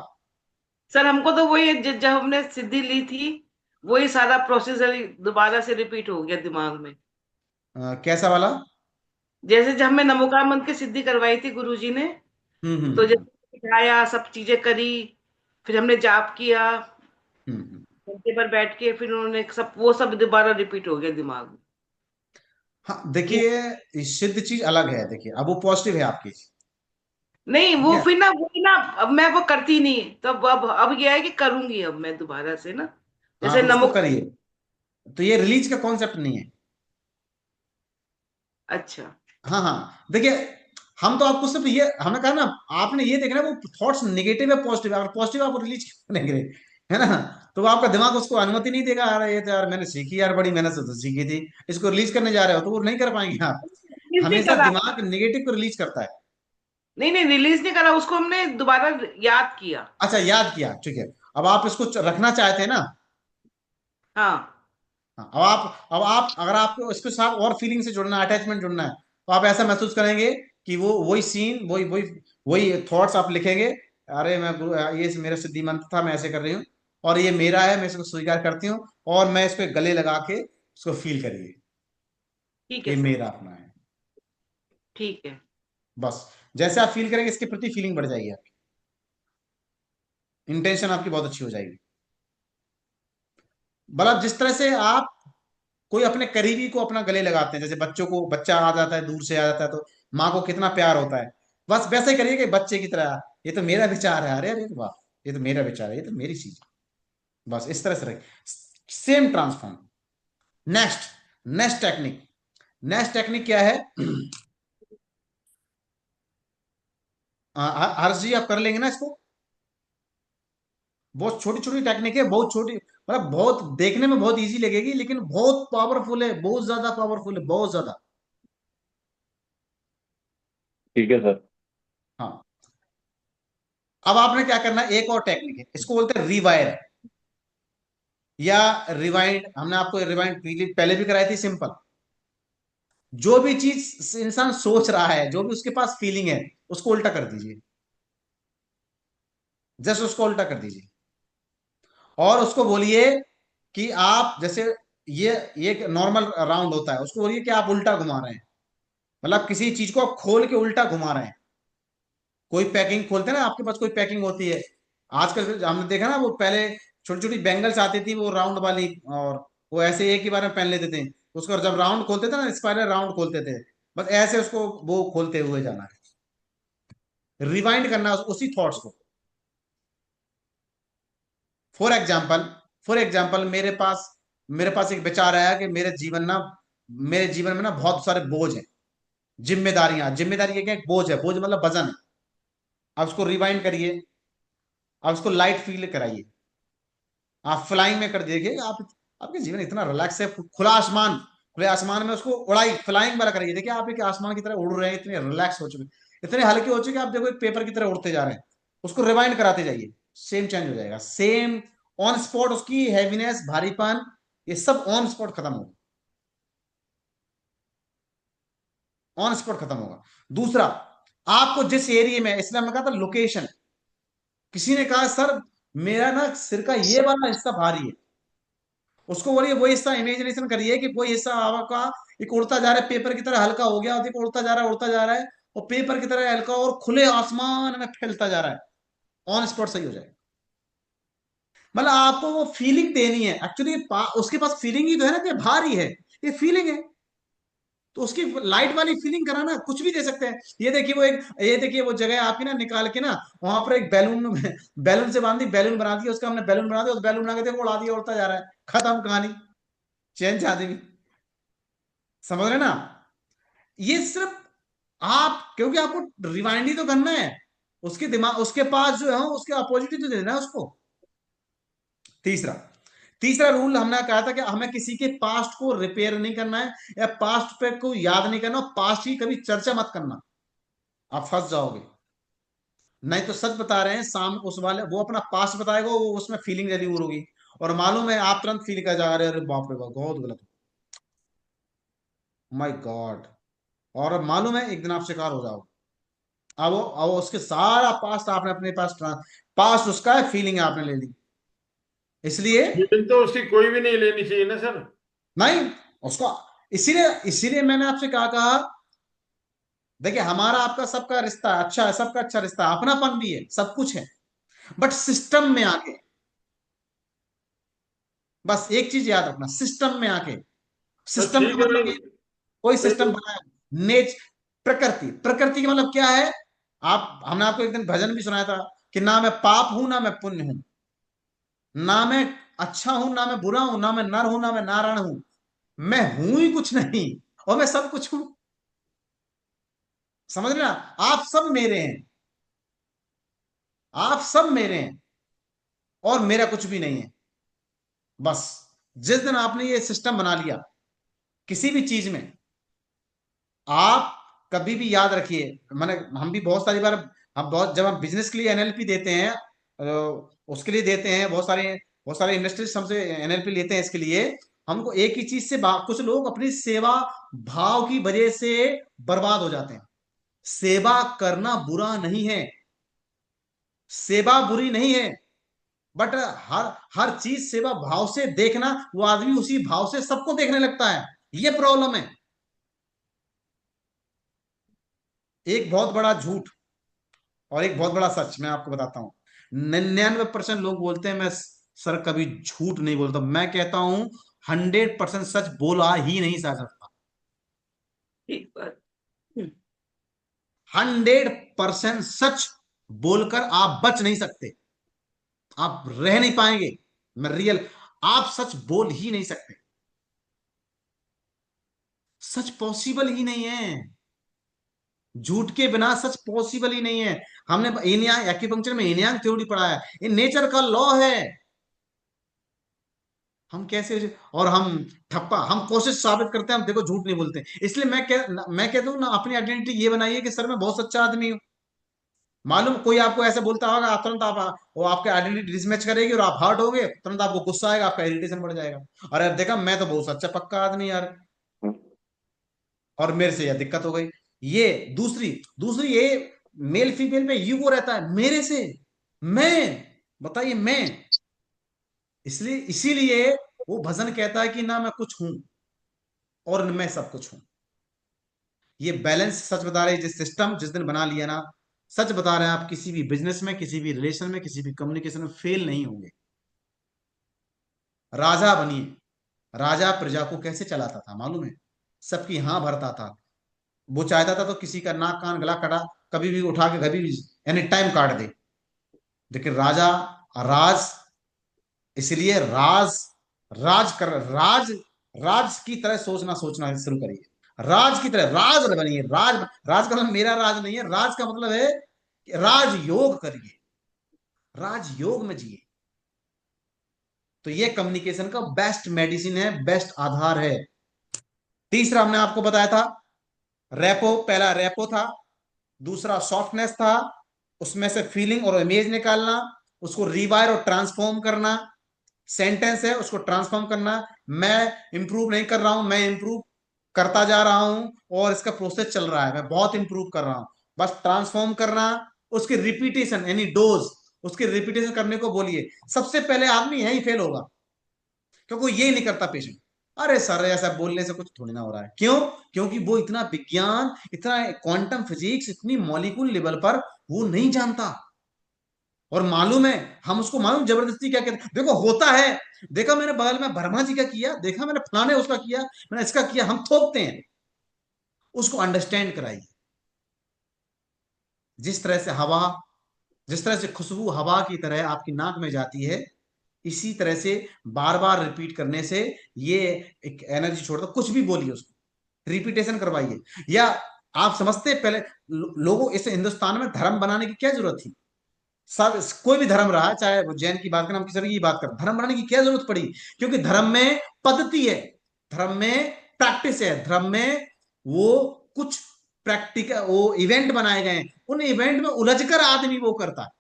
सर हमको तो वही जब हमने सिद्धि ली थी, वही सारा प्रोसेस दोबारा से रिपीट हो गया दिमाग में। कैसा वाला? जैसे जब हमने नमोकार मंत्र की सिद्धि करवाई थी गुरुजी ने, तो हम्म। जैसे बिठाया, सब चीजें करी, फिर हमने जाप किया हम्म। घंटे पर बैठ के, फिर उन्होंने सब वो सब दोबारा रिपीट हो गया दिमाग में हाँ कि देखिए, ये सिद्ध चीज अलग है। देखिए अब वो पॉजिटिव है आपकी, नहीं, ठीक वो है। फिर ना वही ना, अब मैं वो करती नहीं, तो अब यह है कि करूंगी अब मैं दोबारा से ना, हाँ जैसे तो उसको नमक। करिए। तो ये रिलीज का कॉन्सेप्ट नहीं है। अच्छा। हाँ हाँ देखिए, हम तो आपको सिर्फ ये, हमने कहा ना, आपने ये देखना है वो थॉट्स नेगेटिव है पॉजिटिव है। अगर पॉजिटिव आप रिलीज करेंगे, है ना, तो आपका दिमाग उसको अनुमति नहीं देगा। अरे ये तो यार मैंने सीखी यार, बड़ी मेहनत से तो सीखी थी, इसको रिलीज करने जा रहे हो तो वो नहीं कर पाएंगे आप। रिलीज नहीं हमेशा करा। दिमाग नेगेटिव को रिलीज करता है। नहीं नहीं, रिलीज नहीं करा, उसको हमने दोबारा याद किया। अच्छा याद किया, ठीक है। अब आप इसको रखना चाहते हैं ना। हाँ। हाँ, अब आप अगर आपको इसके साथ और फीलिंग से जुड़ना है, अटैचमेंट जुड़ना है, तो आप ऐसा महसूस करेंगे कि वो वही सीन, वही वही वही थॉट्स आप लिखेंगे। अरे मैं ये मेरा सिद्धि मंत्र था, मैं ऐसे कर रही हूँ, और ये मेरा है, मैं इसको स्वीकार करती हूँ, और मैं इसको गले लगा के इसको फील करिए, ठीक है ये सर। मेरा अपना है। ठीक है। बस जैसे आप फील करेंगे, इसके प्रति फीलिंग बढ़ जाएगी आपकी, इंटेंशन आपकी बहुत अच्छी हो जाएगी। मतलब जिस तरह से आप कोई अपने करीबी को अपना गले लगाते हैं, जैसे बच्चों को, बच्चा आ जाता है दूर से आ जाता है तो माँ को कितना प्यार होता है, बस वैसे ही करिए कि बच्चे की तरह, ये तो मेरा विचार है, अरे अरे वाह, ये तो मेरा विचार है, ये तो मेरी चीज है। बस इस तरह से रखिए, same transform. Next, next technique क्या है? हर्ष जी आप कर लेंगे ना इसको? बहुत छोटी छोटी टेक्निक है, बहुत छोटी, मतलब बहुत देखने में बहुत इजी लगेगी, लेकिन बहुत पावरफुल है, बहुत ज्यादा पावरफुल है, बहुत ज्यादा। ठीक है सर। हाँ, अब आपने क्या करना है, एक और टेक्निक है, इसको बोलते हैं रिवायर या रिवाइंड। हमने आपको रिवाइंड पहले भी कराई थी, सिंपल। जो भी चीज इंसान सोच रहा है, जो भी उसके पास फीलिंग है, उसको उल्टा कर दीजिए। जस्ट उसको उल्टा कर दीजिए, और उसको बोलिए कि आप जैसे, ये एक नॉर्मल राउंड होता है, उसको बोलिए कि आप उल्टा घुमा रहे हैं। मतलब किसी चीज को आप खोल के उल्टा घुमा रहे हैं। कोई पैकिंग खोलते हैं ना, आपके पास कोई पैकिंग होती है, आजकल हमने देखा ना, वो पहले छोटी छोटी बैंगल्स आती थी वो राउंड वाली, और वो ऐसे एक ही बार में पहन लेते थे, उसको जब राउंड खोलते थे ना, स्पाइरल राउंड खोलते थे, बस ऐसे उसको वो खोलते हुए जाना है, रिवाइंड करना है उसी थॉट्स को। फॉर एग्जाम्पल, मेरे पास एक विचार आया कि मेरे जीवन में ना बहुत सारे बोझ हैं, जिम्मेदारी क्या है? बोझ है, बोझ मतलब वजन है। अब उसको रिवाइंड करिए, अब उसको लाइट फील कराइए, आप फ्लाइंग में कर देखिए, आप आपके जीवन इतना रिलैक्स है। खुले आसमान में उसको उड़ाई, फ्लाइंग वाला करिए, देखिए आप एक आसमान की तरह उड़ रहे हैं, इतने रिलैक्स हो चुके, इतने हल्के हो चुके, आप देखो एक पेपर की तरह उड़ते जा रहे हैं। उसको रिवाइंड कराते जाइए, सेम चेंज हो जाएगा, सेम ऑन स्पॉट उसकी हैवीनेस, भारीपन, ये सब ऑन स्पॉट खत्म होगा, ऑन स्पॉट खत्म होगा। दूसरा, आपको जिस एरिया में, इसलिए हमने कहा था लोकेशन, किसी ने कहा सर मेरा ना सिर का ये वाला हिस्सा भारी है, उसको बोलिए वो हिस्सा इमेजिनेशन करिए कि वो हिस्सा आपका एक उड़ता जा रहा है, पेपर की तरह हल्का हो गया, और देखो उड़ता जा रहा है, उड़ता जा रहा है, और पेपर की तरह हल्का और खुले आसमान में फैलता जा रहा है, ऑन स्पॉट सही हो जाए। मतलब आपको वो फीलिंग देनी है, एक्चुअली उसके पास फीलिंग ही तो है ना कि भारी है, ये फीलिंग है, तो उसकी लाइट वाली फीलिंग कराना, कुछ भी दे सकते हैं। ये देखिए वो जगह आपकी ना, निकाल के ना, वहां पर एक बैलून बैलून से बांधी, बैलून बना दिया, उसका हमने बैलून बना दिया, उस बैलून बना के देखो उड़ा दिया, उड़ता जा रहा है, खत्म कहानी, चैन चाहती भी। समझ रहे ना? ये सिर्फ आप, क्योंकि आपको रिवाइंड ही तो करना है, उसके दिमाग, उसके पास जो है उसके अपोजिट ही तो देना है उसको। तीसरा तीसरा रूल हमने कहा था कि हमें किसी के पास्ट को रिपेयर नहीं करना है, या पास्ट पे को याद नहीं करना, पास्ट की कभी चर्चा मत करना, आप फंस जाओगे। नहीं तो सच बता रहे हैं, शाम उस वाले वो अपना पास्ट बताएगा, वो उसमें फीलिंग जरूर होगी, और मालूम है आप तुरंत फील कर जा रहे हैं, अरे बाप रे बाप बहुत गलत, माय गॉड, और अब मालूम है एक दिन आप शिकार हो जाओगे। अब वो उसके सारा पास्ट आपने अपने पास पास्ट उसका है, फीलिंग आपने ले ली, इसलिए फीलिंग तो उसकी कोई भी नहीं लेनी चाहिए ना सर। नहीं उसको, इसीलिए इसीलिए मैंने आपसे कहा देखिए हमारा आपका सबका रिश्ता अच्छा है, सबका अच्छा रिश्ता है, अपनापन भी है, सब कुछ है, बट सिस्टम में आके, बस एक चीज याद रखना, सिस्टम में आके, तो सिस्टम का ठीक है मतलब भाई। ये कोई तो सिस्टम बनाया, नेच प्रकृति, प्रकृति का मतलब क्या है? आप, हमने आपको एक दिन भजन भी सुनाया था कि ना मैं पाप हूं ना मैं पुण्य हूं, ना मैं अच्छा हूं ना मैं बुरा हूं, ना मैं नर हूं ना मैं नारायण हूं, मैं हूं ही कुछ नहीं और मैं सब कुछ हूं। समझ रहे ना? आप सब मेरे हैं, आप सब मेरे हैं और मेरा कुछ भी नहीं है। बस जिस दिन आपने ये सिस्टम बना लिया किसी भी चीज में, आप कभी भी याद रखिए, मैंने, हम भी बहुत सारी बार, हम बहुत, जब हम बिजनेस के लिए एनएलपी देते हैं, उसके लिए देते हैं, बहुत सारे इंडस्ट्रीज हमसे एनएलपी लेते हैं, इसके लिए हमको एक ही चीज से कुछ लोग अपनी सेवा भाव की वजह से बर्बाद हो जाते हैं। सेवा करना बुरा नहीं है, सेवा बुरी नहीं है, बट हर हर चीज सेवा भाव से देखना, वो आदमी उसी भाव से सबको देखने लगता है, ये प्रॉब्लम है। एक बहुत बड़ा झूठ और एक बहुत बड़ा सच मैं आपको बताता हूं। 99% लोग बोलते हैं मैं सर कभी झूठ नहीं बोलता, मैं कहता हूं 100% सच बोला ही नहीं जा सकता। ठीक बात। हम्म। 100% सच बोलकर आप बच नहीं सकते, आप रह नहीं पाएंगे। मैं रियल, आप सच बोल ही नहीं सकते, सच पॉसिबल ही नहीं है, झूठ के बिना सच पॉसिबल ही नहीं है। हमने इन्यांग एक्यूपंक्चर में इन्यांग थ्योरी पढ़ा है, ये नेचर का लॉ है। हम कैसे, और हम ठप्पा, हम कोशिश साबित करते हैं हम देखो झूठ नहीं बोलते, इसलिए मैं कहता हूँ ना, अपनी आइडेंटिटी ये बनाइए कि सर मैं बहुत सच्चा आदमी हूँ। मालूम कोई आपको ऐसे बोलता होगा, आप तुरंत, आप वो आपके आइडेंटिटी डिसमैच करेगी और आप हर्ट होगे, तुरंत आपको गुस्सा आएगा, आपका इरिटेशन बढ़ जाएगा, अरे यार देखा मैं तो बहुत सच्चा पक्का आदमी यार, और मेरे से यह दिक्कत हो गई। ये दूसरी दूसरी ये मेल फीमेल में ईगो रहता है, मेरे से, मैं, बताइए मैं, इसलिए इसीलिए वो भजन कहता है कि ना मैं कुछ हूं और न मैं सब कुछ हूं। ये बैलेंस सच बता रहे हैं, जिस सिस्टम जिस दिन बना लिया ना, सच बता रहे हैं, आप किसी भी बिजनेस में, किसी भी रिलेशन में, किसी भी कम्युनिकेशन में फेल नहीं होंगे। राजा बनिए, राजा प्रजा को कैसे चलाता था मालूम है? सबकी हाँ भरता था, वो चाहता था तो किसी का नाक कान गला कटा कभी भी उठा के कभी भी एनी टाइम काट दे, लेकिन राजा राज, इसलिए राज कर राज राज की तरह सोचना शुरू करिए, राज की तरह राज बनिए, राज का मतलब मेरा राज नहीं है, राज का मतलब है कि राजयोग करिए, राजयोग में जिए। तो ये कम्युनिकेशन का बेस्ट मेडिसिन है, बेस्ट आधार है। तीसरा हमने आपको बताया था रेपो, पहला रेपो था, दूसरा सॉफ्टनेस था, उसमें से फीलिंग और इमेज निकालना, उसको रिवायर और ट्रांसफॉर्म करना, सेंटेंस है उसको ट्रांसफॉर्म करना। मैं इंप्रूव नहीं कर रहा हूं, मैं इंप्रूव करता जा रहा हूं और इसका प्रोसेस चल रहा है, मैं बहुत इंप्रूव कर रहा हूं, बस ट्रांसफॉर्म करना। उसके रिपीटेशन यानी डोज, उसके रिपीटेशन करने को बोलिए। सबसे पहले आदमी यही फेल होगा क्योंकि वो ये नहीं करता पेशेंट, अरे सर ऐसा बोलने से कुछ थोड़ी ना हो रहा है, क्यों? क्योंकि वो इतना विज्ञान, इतना क्वांटम फिजिक्स, इतनी मॉलिक्यूल लेवल पर वो नहीं जानता। और मालूम है, हम उसको मालूम जबरदस्ती क्या कहते हैं, देखो होता है, देखा मैंने बगल में वर्मा जी का किया, देखा मैंने फलाने उसका किया, मैंने इसका किया, हम थोपते हैं। उसको अंडरस्टैंड कराइए। जिस तरह से हवा, जिस तरह से खुशबू हवा की तरह आपकी नाक में जाती है, इसी तरह से बार बार रिपीट करने से ये एक एनर्जी छोड़ता, कुछ भी बोलिए उसको, रिपीटेशन करवाइए। या आप समझते हैं पहले लोगों, इस हिंदुस्तान में धर्म बनाने की क्या जरूरत थी? सब कोई भी धर्म रहा, चाहे वो जैन की बात करें, हम किसी की बात करें, धर्म बनाने की क्या जरूरत पड़ी? क्योंकि धर्म में पद्धति है, धर्म में प्रैक्टिस है, धर्म में वो कुछ प्रैक्टिकल वो इवेंट बनाए गए हैं, उन इवेंट में उलझकर आदमी वो करता है।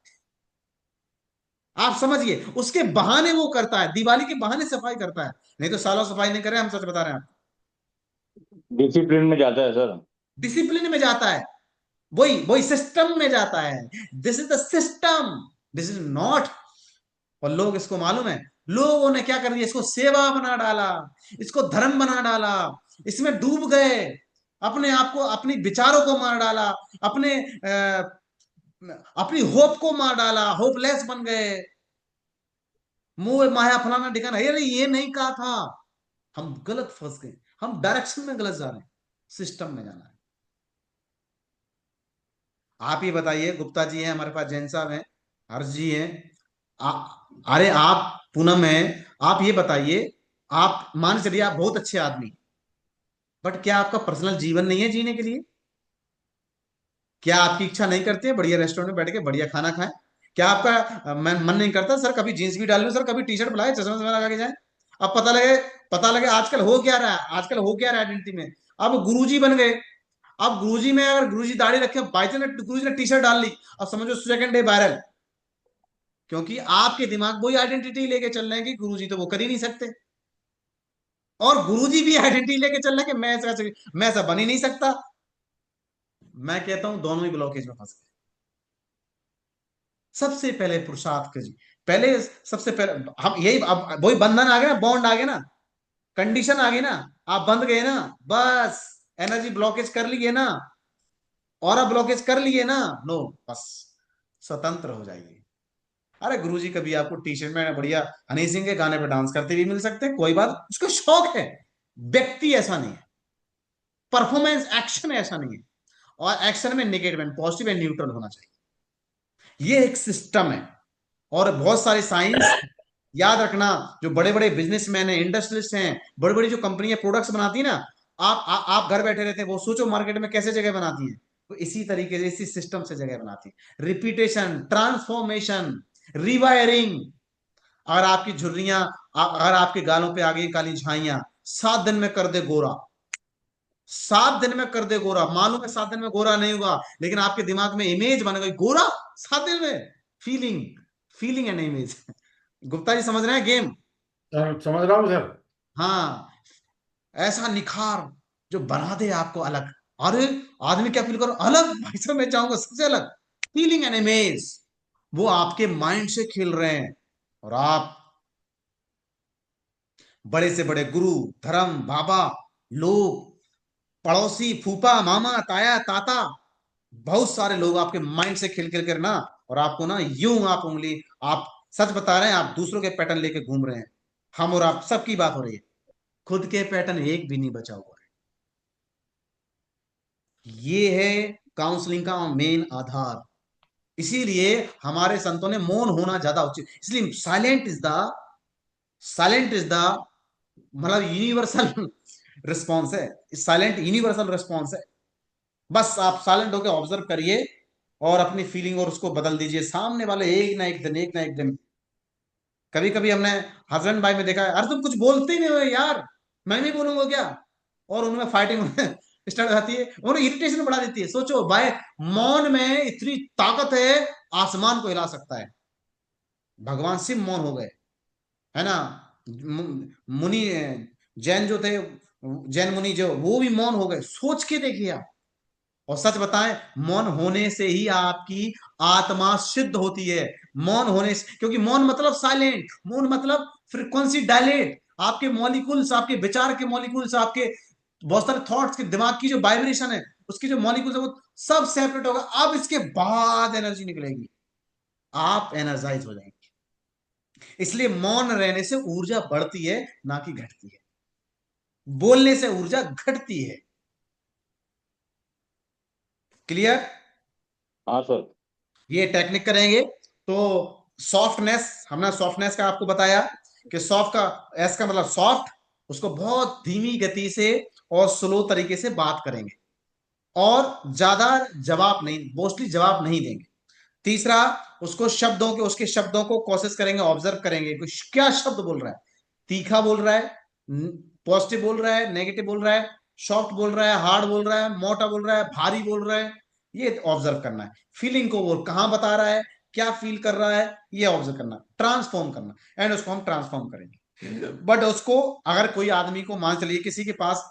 आप समझिए, उसके बहाने वो करता है, दिवाली के बहाने सफाई करता है, नहीं तो सालों सफाई नहीं करे, हम सच बता रहे हैं। डिसिप्लिन में जाता है सर। डिसिप्लिन में जाता है, वही वही सिस्टम में जाता है। This is the system, this is not. और लोग, इसको मालूम है, लोगों ने क्या कर दिया, इसको सेवा बना डाला, इसको धर्म बना डाला, इसमें डूब गए, अपने आप को, अपनी विचारों को मार डाला, अपने अपनी होप को मार डाला, होपलेस बन गए। मोह माया फलाना ठिकाना, अरे ये नहीं कहा था, हम गलत फंस गए, हम डायरेक्शन में गलत जा रहे हैं, सिस्टम में जाना है। आप ही बताइए, गुप्ता जी हैं हमारे पास, जैन साहब हैं, हर्ष जी हैं, अरे आप, पूनम है, आप ये बताइए, आप मान चलिए आप बहुत अच्छे आदमी, बट क्या आपका पर्सनल जीवन नहीं है जीने के लिए? क्या आपकी इच्छा नहीं करती है बढ़िया रेस्टोरेंट में बैठ के बढ़िया खाना खाएं? क्या आपका मन नहीं करता सर कभी जींस भी डाल लो, सर कभी टी शर्ट बुलाए, चश्मा वश्मा लगा के जाए? अब पता लगे आजकल हो क्या रहा है, आजकल हो क्या रहा है आइडेंटिटी में, अब गुरुजी बन गए। अब गुरुजी में अगर गुरुजी दाढ़ी रखे, बाई चांस गुरुजी ने टी शर्ट डाल ली, अब समझो सेकंड डे वायरल। क्योंकि आपके दिमाग वही आइडेंटिटी लेके चल रहे हैं कि गुरुजी तो वो कर ही नहीं सकते, और गुरुजी भी आइडेंटिटी लेके चल रहे हैं कि मैं ऐसा बन ही नहीं सकता। मैं कहता हूं दोनों ही ब्लॉकेज में फंस गए। सबसे पहले पुरुषार्थ के जी, पहले सबसे पहले हम यही, अब वही बंधन आ गया ना, बॉन्ड आ गया ना, कंडीशन आ गई ना, आप बंध गए ना, बस एनर्जी ब्लॉकेज कर लिए ना, और ब्लॉकेज कर लिए ना, नो, बस स्वतंत्र हो जाइए। अरे गुरुजी कभी आपको टी शर्ट में बढ़िया हनी सिंह के गाने पे डांस करते भी मिल सकते हैं, कोई बात, उसको शौक है। व्यक्ति ऐसा नहीं है, परफॉर्मेंस एक्शन ऐसा नहीं है, और एक्शन में negative and positive and neutral होना चाहिए। ये एक सिस्टम है। और बहुत सारे साइंस याद रखना, जो बड़े बड़े बिजनेसमैन हैं, इंडस्ट्रियलिस्ट हैं, बड़ी बड़ी जो कंपनियां प्रोडक्ट्स बनाती है ना, आप घर बैठे रहते हैं, वो सोचो मार्केट में कैसे जगह बनाती है, तो इसी तरीके से, इसी सिस्टम से जगह बनाती है। Repetition, transformation, rewiring. अगर आपकी झुर्रियां, अगर आपके गालों पे आ गई काली झाइयां, 7 दिन में कर दे गोरा, 7 दिन में कर दे गोरा। मालूम है 7 दिन में गोरा नहीं होगा, लेकिन आपके दिमाग में इमेज बन गई गोरा, 7 दिन में। Feeling, feeling and image. Gupta ji समझ रहे हैं गेम? समझ रहा हूँ सर। हाँ, ऐसा निखार जो बना दे आपको अलग। अरे आदमी क्या फील करो, अलग भाई साहब, मैं चाहूंगा सबसे अलग। फीलिंग एंड इमेज, वो आपके माइंड से खेल रहे हैं, और आप बड़े से बड़े गुरु, धर्म, बाबा, लोग, पड़ोसी, फूफा, मामा, ताया, ताता, बहुत सारे लोग आपके माइंड से खेल खेल कर ना, और आपको ना यूं, आप उंगली, आप सच बता रहे हैं, आप दूसरों के पैटर्न लेके घूम रहे हैं। हम और आप सबकी बात हो रही है, खुद के पैटर्न एक भी नहीं बचा हुआ है। ये है काउंसलिंग का मेन आधार। इसीलिए हमारे संतों ने मौन होना ज्यादा उचित, इसलिए साइलेंट इज द मतलब यूनिवर्सल रिस्पॉन्स है। साइलेंट यूनिवर्सल रिस्पॉन्स है। बस आप साइलेंट होकर ऑब्जर्व करिए, और अपनी फीलिंग और उसको बदल दीजिए। सामने वाले एक ना एक दिन, एक ना एक दिन, कभी कभी हमने हस्बैंड वाइफ में देखा है, अरे तुम कुछ बोलते ही नहीं हो यार, मैं भी बोलूंगा क्या, और उनमें फाइटिंग स्टार्ट हो जाती है, उन्हें इरिटेशन बढ़ा देती है। सोचो भाई, मौन में इतनी ताकत है, आसमान को हिला सकता है। भगवान शिव मौन हो गए, है ना, मुनि, जैन जो थे, जैन मुनि जो, वो भी मौन हो गए। सोच के देखिए आप। और सच बताएं, मौन होने से ही आपकी आत्मा सिद्ध होती है। मौन होने से, क्योंकि मौन मतलब साइलेंट, मौन मतलब फ्रीक्वेंसी डायलेट, आपके मॉलिक्यूल्स, आपके विचार के मॉलिक्यूल्स, आपके बहुत सारे थॉट्स के दिमाग की जो वाइब्रेशन है, उसकी जो मॉलिक्यूल्स है, वो सब सेपरेट होगा। अब इसके बाद एनर्जी निकलेगी, आप एनर्जाइज हो जाएंगे। इसलिए मौन रहने से ऊर्जा बढ़ती है, ना कि घटती है। बोलने से ऊर्जा घटती है। क्लियर? हाँ सर। ये टेक्निक करेंगे तो सॉफ्टनेस, हमने सॉफ्टनेस का आपको बताया कि सॉफ्ट का, एस का मतलब सॉफ्ट, उसको बहुत धीमी गति से और स्लो तरीके से बात करेंगे, और ज्यादा जवाब नहीं, मोस्टली जवाब नहीं देंगे। तीसरा, उसको शब्दों के, उसके शब्दों को कोशिश करेंगे, ऑब्जर्व करेंगे क्या शब्द बोल रहा है, तीखा बोल रहा है, पॉजिटिव बोल रहा है, नेगेटिव बोल रहा है, सॉफ्ट बोल रहा है, हार्ड बोल रहा है, मोटा बोल रहा है, भारी बोल रहा है, ये ऑब्जर्व करना है। फीलिंग को वो कहां बता रहा है, क्या फील कर रहा है, ये ऑब्जर्व करना, ट्रांसफॉर्म करना, एंड उसको हम ट्रांसफॉर्म करेंगे। बट उसको, अगर कोई आदमी को मान चलिए किसी के पास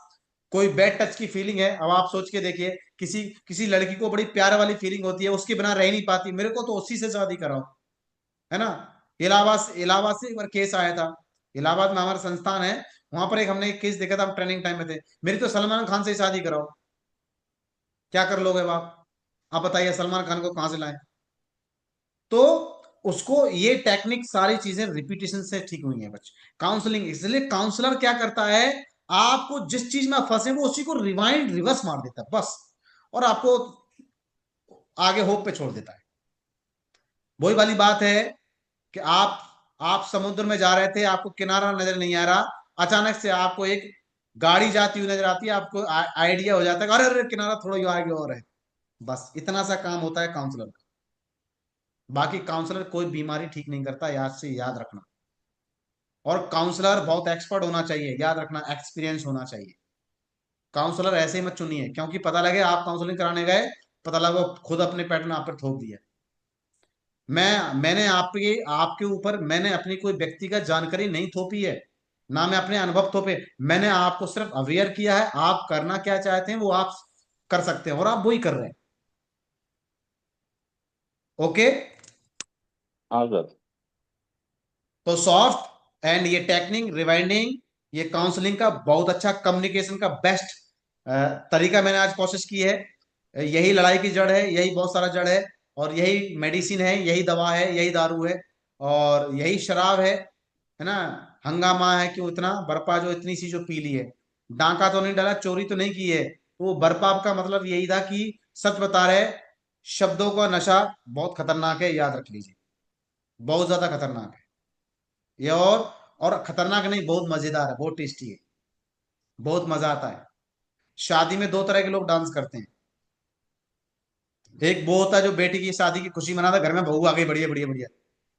कोई बैड टच की फीलिंग है, अब आप सोच के देखिए, किसी किसी लड़की को बड़ी प्यार वाली फीलिंग होती है, उसके बिना रह नहीं पाती, मेरे को तो उसी से शादी कराओ, है ना। इलाहाबाद इलाहाबाद से एक बार केस आया था। इलाहाबाद में हमारा संस्थान है, वहां पर एक हमने एक केस देखा था, हम ट्रेनिंग टाइम में थे। मेरी तो सलमान खान से ही शादी कराओ, क्या कर लोगे अब आप बताइए, सलमान खान को कहां से लाए। तो उसको ये टेक्निक सारी चीजें रिपीटेशन से ठीक हुई है बच्चे। काउंसलिंग, इसलिए काउंसलर क्या करता है, आपको जिस चीज में आप फंसे वो उसी को रिवाइंड रिवर्स मार देता है बस, और आपको आगे होप पे छोड़ देता है। वही वाली बात है कि आप समुद्र में जा रहे थे, आपको किनारा नजर नहीं आ रहा, अचानक से आपको एक गाड़ी जाती हुई नजर आती है, आपको आइडिया हो जाता है, अरे अरे किनारा थोड़ा ही आगे और है। बस इतना सा काम होता है काउंसलर का। बाकी काउंसलर कोई बीमारी ठीक नहीं करता, याद से याद रखना। और काउंसलर बहुत एक्सपर्ट होना चाहिए, याद रखना, एक्सपीरियंस होना चाहिए। काउंसलर ऐसे ही मत चुनिए, क्योंकि पता लगे आप काउंसलिंग कराने गए, पता लगा वो खुद अपने पैटर्न आप पर थोप दिया। मैंने आपके आपके ऊपर मैंने अपनी कोई व्यक्तिगत जानकारी नहीं थोपी है, ना मैं अपने अनुभव थोपे। मैंने आपको सिर्फ अवेयर किया है, आप करना क्या चाहते हैं वो आप कर सकते हैं, और आप वही कर रहे हैं। ओके। हाँ सर। तो सॉफ्ट एंड ये टेक्निक रिवाइंडिंग, ये काउंसलिंग का बहुत अच्छा, कम्युनिकेशन का बेस्ट तरीका मैंने आज कोशिश की है। यही लड़ाई की जड़ है, यही बहुत सारा जड़ है, और यही मेडिसिन है, यही दवा है, यही दारू है, और यही शराब है ना। हंगामा है क्यों इतना, बर्पा जो इतनी सी जो पी ली है, डांका तो नहीं डाला, चोरी तो नहीं की है। वो बर्पा का मतलब यही था कि सच बता रहे, शब्दों का नशा बहुत खतरनाक है, याद रख लीजिए, बहुत ज्यादा खतरनाक है ये। और खतरनाक नहीं, बहुत मजेदार है, बहुत टेस्टी है, बहुत मजा आता है। शादी में दो तरह के लोग डांस करते हैं। एक वो होता है जो बेटी की शादी की खुशी मनाता है, घर में बहू आ गई, बढ़िया बढ़िया बढ़िया,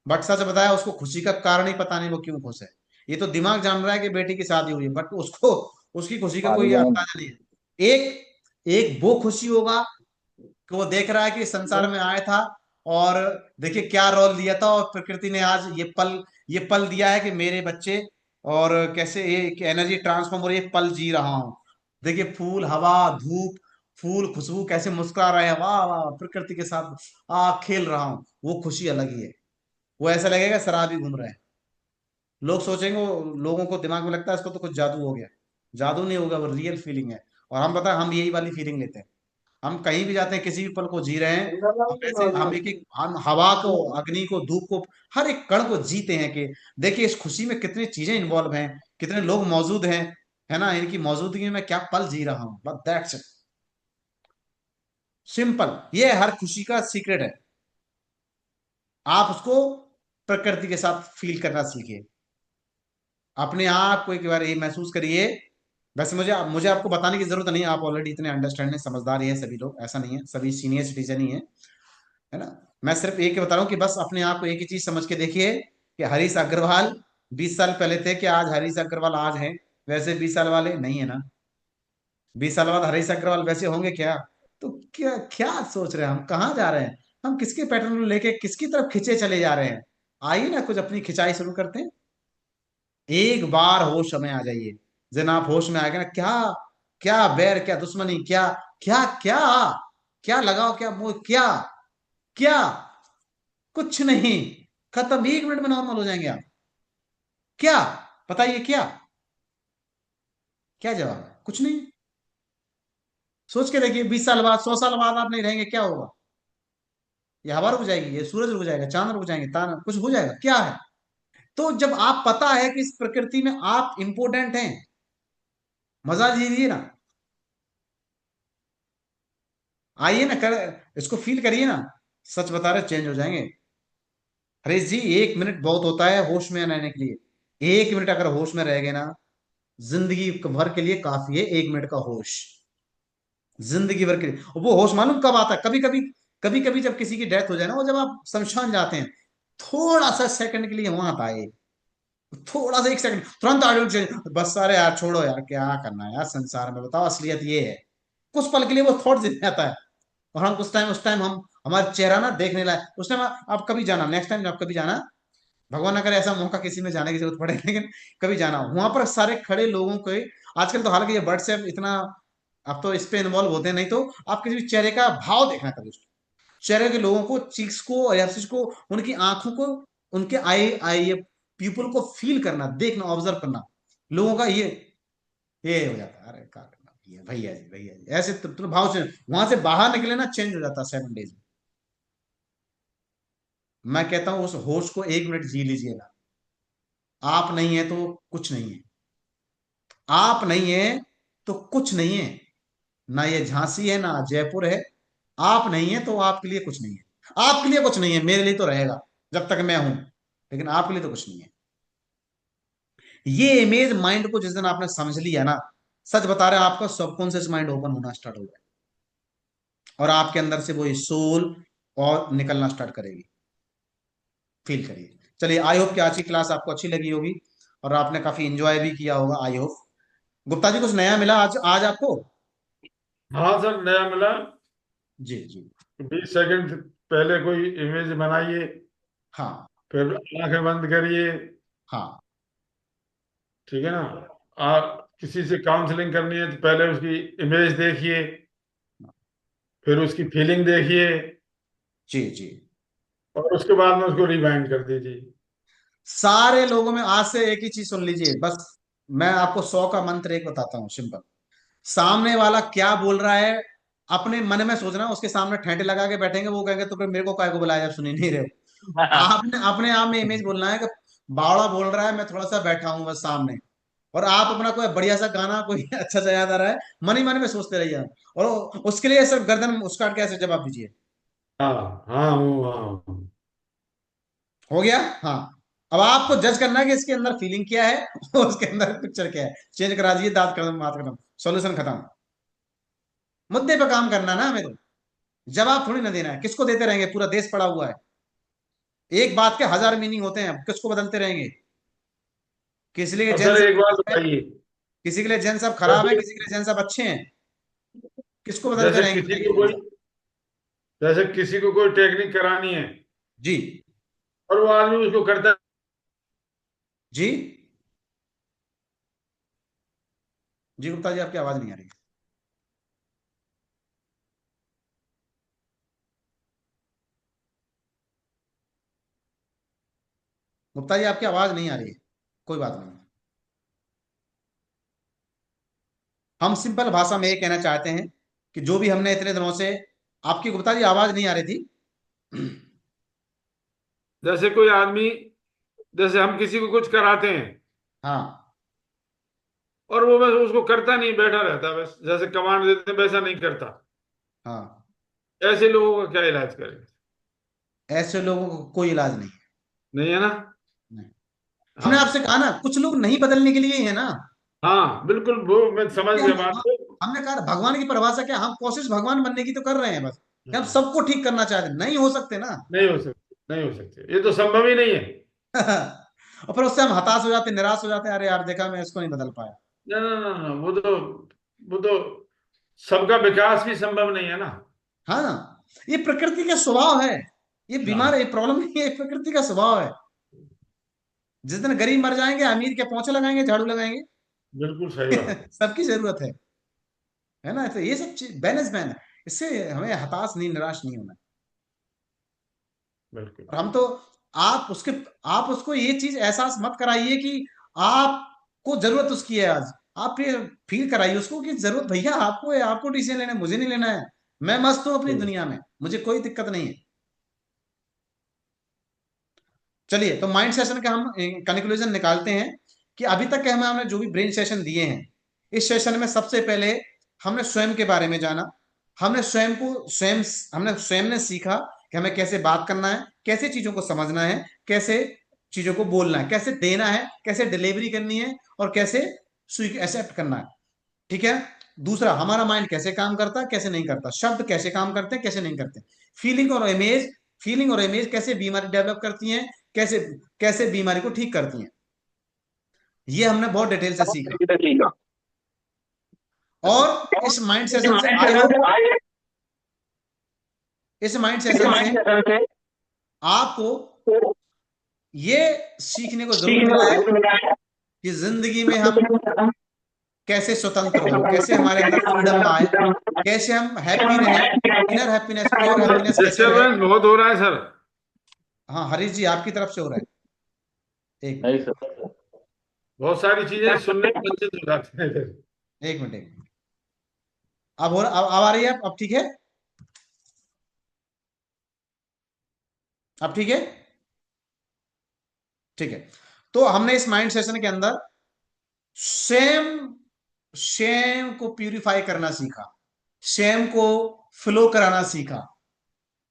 बट सच बताया उसको खुशी का कारण ही पता नहीं, वो क्यों खुश है। ये तो दिमाग जान रहा है कि बेटी की शादी हुई है, बट उसको उसकी खुशी का कोई अंदाजा नहीं है। एक एक वो खुशी होगा कि वो देख रहा है कि संसार में आया था, और देखिए क्या रोल दिया था, और प्रकृति ने आज ये पल दिया है कि मेरे बच्चे, और कैसे ये एनर्जी ट्रांसफॉर्म हो रही है, पल जी रहा हूं। देखिए फूल, हवा, धूप, फूल, खुशबू कैसे मुस्कुरा रहे हैं, वाह वाह, प्रकृति के साथ खेल रहा हूँ, वो खुशी अलग ही है। वो ऐसा लगेगा शराबी घूम रहे हैं। लोग सोचेंगे, लोगों को दिमाग में लगता है इसको तो कुछ जादू हो गया। जादू नहीं होगा, वो रियल फीलिंग है। और हम पता है, हम यही वाली फीलिंग लेते हैं। हम कहीं भी जाते हैं, किसी भी पल को जी रहे हैं, हम ऐसे, हम एक एक, हम हवा को, अग्नि को, धूप को, हर एक कण को जीते हैं कि देखिए इस खुशी में कितनी चीजें इन्वॉल्व हैं, कितने लोग मौजूद हैं, है ना, इनकी मौजूदगी में क्या पल जी रहा हूं, बस दैट्स इट। सिंपल, ये हर खुशी का सीक्रेट है। आप उसको प्रकृति के साथ फील करना सीखिए, अपने आप को एक बार ये महसूस करिए। वैसे मुझे मुझे आपको बताने की जरूरत नहीं है, आप ऑलरेडी इतने अंडरस्टैंडिंग समझदार ही हैं सभी लोग, ऐसा नहीं है, सभी सीनियर सिटीजन ही है ना। मैं सिर्फ एक ही बता रहा हूँ कि बस अपने आप को एक ही चीज समझ के देखिए कि हरीश अग्रवाल 20 साल पहले थे, कि आज हरीश अग्रवाल आज हैं वैसे 20 साल वाले नहीं है ना। 20 साल बाद हरीश अग्रवाल वैसे होंगे क्या। तो क्या क्या सोच रहे हैं, हम कहाँ जा रहे हैं, हम किसके पैटर्न को लेके किसकी तरफ खिंचे चले जा रहे हैं। आइए ना कुछ अपनी खिंचाई शुरू करते हैं, एक बार होश में आ जाइए। जब आप होश में आ गए ना, क्या क्या बैर, क्या दुश्मनी, क्या क्या क्या क्या लगाओ, क्या मोह, क्या क्या, कुछ नहीं, खत्म, 1 मिनट में नॉर्मल हो जाएंगे आप। क्या, बताइए क्या, क्या जवाब है, कुछ नहीं। सोच के देखिए, 20 साल बाद, 100 साल बाद आप नहीं रहेंगे, क्या होगा। ये हवा रुक जाएगी, ये सूरज रुक जाएगा, चांद रुक जाएंगे, तारा कुछ हो जाएगा, क्या है। तो जब आप पता है कि इस प्रकृति में आप इंपोर्टेंट हैं, मजा लीजिए ना, आइए ना, कर इसको फील करिए ना। सच बता रहे, चेंज हो जाएंगे। हरीश जी, 1 मिनट बहुत होता है होश में रहने के लिए। 1 मिनट अगर होश में रह गए ना, जिंदगी भर के लिए काफी है 1 मिनट का होश, जिंदगी भर के लिए। और वो होश मालूम कब आता है, कभी कभी जब किसी की डेथ हो जाए ना, वो जब आप शमशान जाते हैं, थोड़ा सा सेकंड के लिए वहां आता है, थोड़ा सा 1 सेकंड, तुरंत आगे चेंज, बस सारे यार छोड़ो यार, क्या करना है यार संसार में, बताओ असलियत ये है। कुछ पल के लिए वो थॉट जिंदा आता है, और हम उस टाइम हम हमारा चेहरा ना देखने लायक, उस टाइम आप कभी जाना, नेक्स्ट टाइम आप कभी जाना, भगवान अगर ऐसा मौका किसी में जाने की जरूरत पड़े, लेकिन कभी जाना, वहां पर सारे खड़े लोगों के आजकल तो हालांकि ये व्हाट्सएप इतना अब तो इस पे इन्वॉल्व होते हैं, नहीं तो आप किसी भी चेहरे का भाव देखना कभी उसको, चेहरे के लोगों को, चीक्स को, एक्सिस को, उनकी आंखों को, उनके आई आई पीपल को फील करना, देखना, ऑब्जर्व करना लोगों का, ये हो जाता है, अरे क्या करना भैया जी भैया जी, ऐसे तो भाव से वहां से बाहर निकले ना, चेंज हो जाता है 7 डेज में। मैं कहता हूं उस होश को 1 मिनट जी लीजिएगा। आप नहीं है तो कुछ नहीं है, आप नहीं है तो कुछ नहीं है, ना ये झांसी है ना जयपुर है। आप नहीं है तो आपके लिए कुछ नहीं है, आपके लिए कुछ नहीं है, मेरे लिए तो रहेगा जब तक मैं हूं, लेकिन आपके लिए तो कुछ नहीं है। ये इमेज माइंड को जिस दिन आपने समझ लिया ना, सच बता रहे हैं, आपका सबकॉन्शियस माइंड ओपन होना स्टार्ट हो गया और आपके अंदर से वो सोल और निकलना स्टार्ट करेगी। फील करिए। चलिए, आई होप कि आज की क्लास आपको अच्छी लगी होगी और आपने काफी एंजॉय भी किया होगा, आई होप। गुप्ता जी, कुछ नया मिला आज आज आपको? हाँ सर, नया मिला। जी जी। 20 सेकंड पहले कोई इमेज बनाइए, हाँ फिर आंखें बंद करिए, हाँ ठीक है ना। आप किसी से काउंसलिंग करनी है तो पहले उसकी इमेज देखिए, फिर उसकी फीलिंग देखिए, जी जी। और उसके बाद में उसको रिवाइंड कर दीजिए। सारे लोगों में आज से एक ही चीज सुन लीजिए बस। मैं आपको 100 का मंत्र एक बताता हूँ, सिंपल। सामने वाला क्या बोल रहा है, अपने मन में सोचना, उसके सामने ठेंटे लगा के बैठेंगे, वो कहेंगे तो फिर मेरे को काय को बुलाया जब सुन ही नहीं रहे हो। आपने अपने आप में इमेज बोलना है कि बावड़ा बोल रहा है, मैं थोड़ा सा बैठा हूं बस सामने, और आप अपना कोई बढ़िया सा गाना कोई अच्छा सा याद आ रहा है, मन ही मन में सोचते रहिए, और उसके लिए सब गर्दन उसकाट के ऐसे जवाब दीजिए। हाँ हाँ हाँ। हो गया? हाँ। अब आपको जज करना है कि इसके अंदर फीलिंग क्या है और उसके अंदर पिक्चर क्या है, चेंज करा दीजिए, दांत खत्म, बात खत्म, सॉल्यूशन खत्म। मुद्दे पे काम करना ना हमें तो, जवाब थोड़ी ना देना है। किसको देते रहेंगे, पूरा देश पड़ा हुआ है, एक बात के 1000 मीनिंग होते हैं, किसको बदलते रहेंगे? किसी के लिए और जैन सर एक बात साहब है, बताइए, किसी के लिए जैन साहब खराब है, जैसे किसी के लिए जैन साहब अच्छे हैं, किसको बदलते जैसे रहेंगे किसी बताइए को जैन कोई साहब? जैसे किसी को कोई टेक्निक करानी है जी और वो आदमी उसको करता जी। जी गुप्ता जी, आपकी आवाज नहीं आ रही। गुप्ता जी, आपकी आवाज नहीं आ रही है, कोई बात नहीं। हम सिंपल भाषा में ये कहना चाहते हैं कि जो भी हमने इतने दिनों से, आपकी गुप्ता जी आवाज नहीं आ रही थी। जैसे कोई आदमी, जैसे हम किसी को कुछ कराते हैं हाँ और वो बस उसको करता नहीं, बैठा रहता, बस जैसे कमांड देते हैं वैसा नहीं करता, हाँ। ऐसे लोगों का क्या इलाज करें? ऐसे लोगों को कोई इलाज नहीं है। नहीं है ना। नहीं। हमने हाँ आपसे कहा ना, कुछ लोग नहीं बदलने के लिए ही है ना। हाँ बिल्कुल, वो मैं समझ कि गया बात को। हमने कहा भगवान की परिभाषा क्या, हम कोशिश भगवान बनने की तो कर रहे हैं बस, कि हम हाँ, सबको ठीक करना चाहते हैं, नहीं हो सकते ना। नहीं हो सकते, नहीं हो सकते, ये तो संभव ही नहीं है। और फिर उससे हम हताश हो जाते, निराश हो जाते हैं, अरे यार देखा मैं इसको नहीं बदल पाया। ना ना ना ना, वो तो सबका विकास भी संभव नहीं है ना। हाँ ना, ये प्रकृति का स्वभाव है, ये बीमार, हाँ ये प्रॉब्लम नहीं है, ये प्रकृति का स्वभाव है। जिस दिन गरीब मर जाएंगे, अमीर के पोंछे लगाएंगे, झाड़ू लगाएंगे। बिल्कुल सही बात। सबकी जरूरत है ना। तो ये सब चीज बैलेंस मैन है, इससे हमें हताश नहीं, निराश नहीं होना। बिल्कुल। और हम तो, आप उसके, आप उसको ये चीज एहसास मत कराइए कि आपको जरूरत उसकी है आज। आप ये फील कराइए उसको कि जरूरत भैया आपको है, आपको डिसीजन लेना है, मुझे नहीं लेना है। मैं मस्त हूं अपनी ठीक। दुनिया में, मुझे कोई दिक्कत नहीं है। चलिए, तो माइंड सेशन का हम कंक्लूजन निकालते हैं कि अभी तक के हमने जो भी ब्रेन सेशन दिए हैं, इस सेशन में सबसे पहले हमने स्वयं के बारे में जाना। हमने स्वयं को, हमने स्वयं ने सीखा कि हमें कैसे बात करना है, कैसे चीजों को समझना है, कैसे चीजों को बोलना है, कैसे देना है, कैसे डिलीवरी करनी है, और कैसे एक्सेप्ट करना है। ठीक है। दूसरा, हमारा माइंड कैसे काम करता है, कैसे नहीं करता, शब्द कैसे काम करते हैं, कैसे नहीं करते, फीलिंग और इमेज कैसे बीमारी डेवलप करती हैं, कैसे कैसे बीमारी को ठीक करती हैं, ये हमने बहुत डिटेल से सीखा। और इस माइंड सेशन से आई होप, इस माइंड सेशन से आपको ये सीखने को जरूर मिला है कि जिंदगी में हम कैसे स्वतंत्र हो, कैसे हमारे अंदर फ्रीडम आए, कैसे हम हैप्पी रहे, इनर हैप्पीनेस, प्योर हैप्पीनेस कैसे रहे। डिस्टर्बेंस बहुत हो रहा है सर। हाँ हरीश जी, आपकी तरफ से हो रहा है। एक नहीं मिनट, सर। बहुत सारी चीजें सुनने में वंचित हो जाते हैं फिर। एक मिनट, एक मिनट। अब आ रही है, अब ठीक है, अब ठीक है, ठीक है। तो हमने इस माइंड सेशन के अंदर स्वयं स्वयं को प्यूरिफाई करना सीखा, स्वयं को फ्लो कराना सीखा,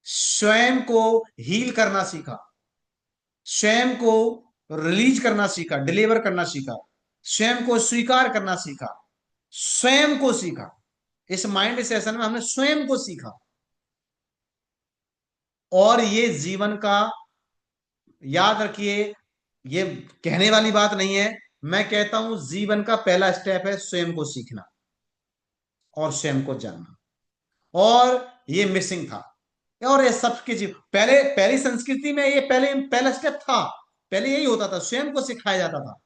स्वयं को हील करना सीखा, स्वयं को रिलीज करना सीखा, डिलीवर करना सीखा, स्वयं को स्वीकार करना सीखा, स्वयं को सीखा। इस माइंड सेशन में हमने स्वयं को सीखा। और ये जीवन का, याद रखिए, ये कहने वाली बात नहीं है, मैं कहता हूं जीवन का पहला स्टेप है स्वयं को सीखना और स्वयं को जानना। और ये मिसिंग था। और ये सबके जीव पहले, पहली संस्कृति में ये पहला स्टेप था, पहले यही होता था, स्वयं को सिखाया जाता था।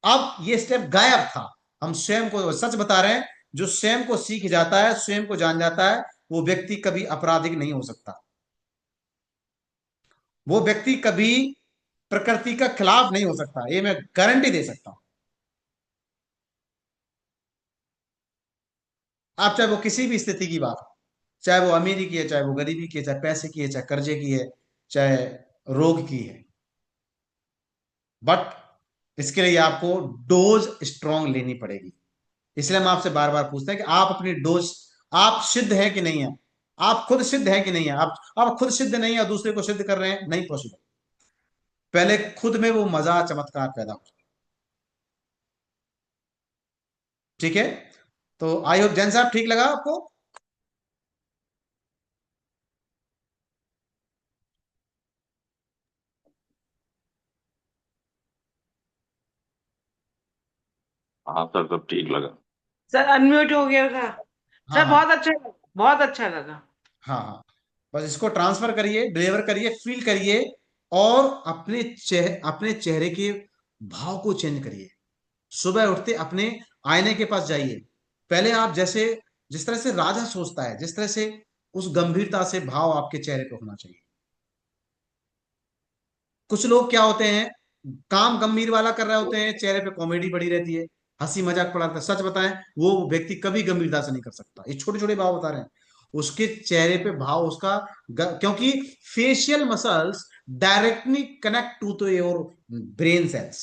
अब ये स्टेप गायब था। हम स्वयं को, सच बता रहे हैं, जो स्वयं को सीख जाता है, स्वयं को जान जाता है, वो व्यक्ति कभी आपराधिक नहीं हो सकता। वो व्यक्ति कभी प्रकृति का खिलाफ नहीं हो सकता, ये मैं गारंटी दे सकता हूं। आप चाहे वो किसी भी स्थिति की बात हो, चाहे वो अमीरी की है, चाहे वो गरीबी की है, चाहे पैसे की है, चाहे कर्जे की है, चाहे रोग की है, बट इसके लिए आपको डोज स्ट्रांग लेनी पड़ेगी। इसलिए हम आपसे बार बार पूछते हैं कि आप अपनी डोज, आप सिद्ध हैं कि नहीं है, आप खुद सिद्ध हैं कि नहीं है। आप खुद सिद्ध नहीं है और दूसरे को सिद्ध कर रहे हैं, नहीं पॉसिबल। पहले खुद में वो मजा, चमत्कार पैदा हो। ठीक है, तो आई होप जैन साहब ठीक लगा आपको। हाँ सर, सब ठीक लगा। सर अनम्यूट हो गया था। हाँ सर हाँ बहुत अच्छा लगा, बहुत अच्छा लगा। हाँ हाँ, बस इसको ट्रांसफर करिए, डिलीवर करिए, फील करिए, और अपने चेहरे के भाव को चेंज करिए। सुबह उठते अपने आईने के पास जाइए। पहले आप जैसे, जिस तरह से राजा सोचता है, जिस तरह से, उस गंभीरता से भाव आपके चेहरे पे होना चाहिए। कुछ लोग क्या होते हैं, काम गंभीर वाला कर रहे होते हैं, चेहरे पे कॉमेडी पड़ी रहती है, हंसी मजाक पड़ा रहता है। सच बताएं, वो व्यक्ति कभी गंभीरता से नहीं कर सकता। ये छोटे छोटे भाव बता रहे हैं, उसके चेहरे पे भाव उसका क्योंकि facial muscles directly connect to to your brain cells,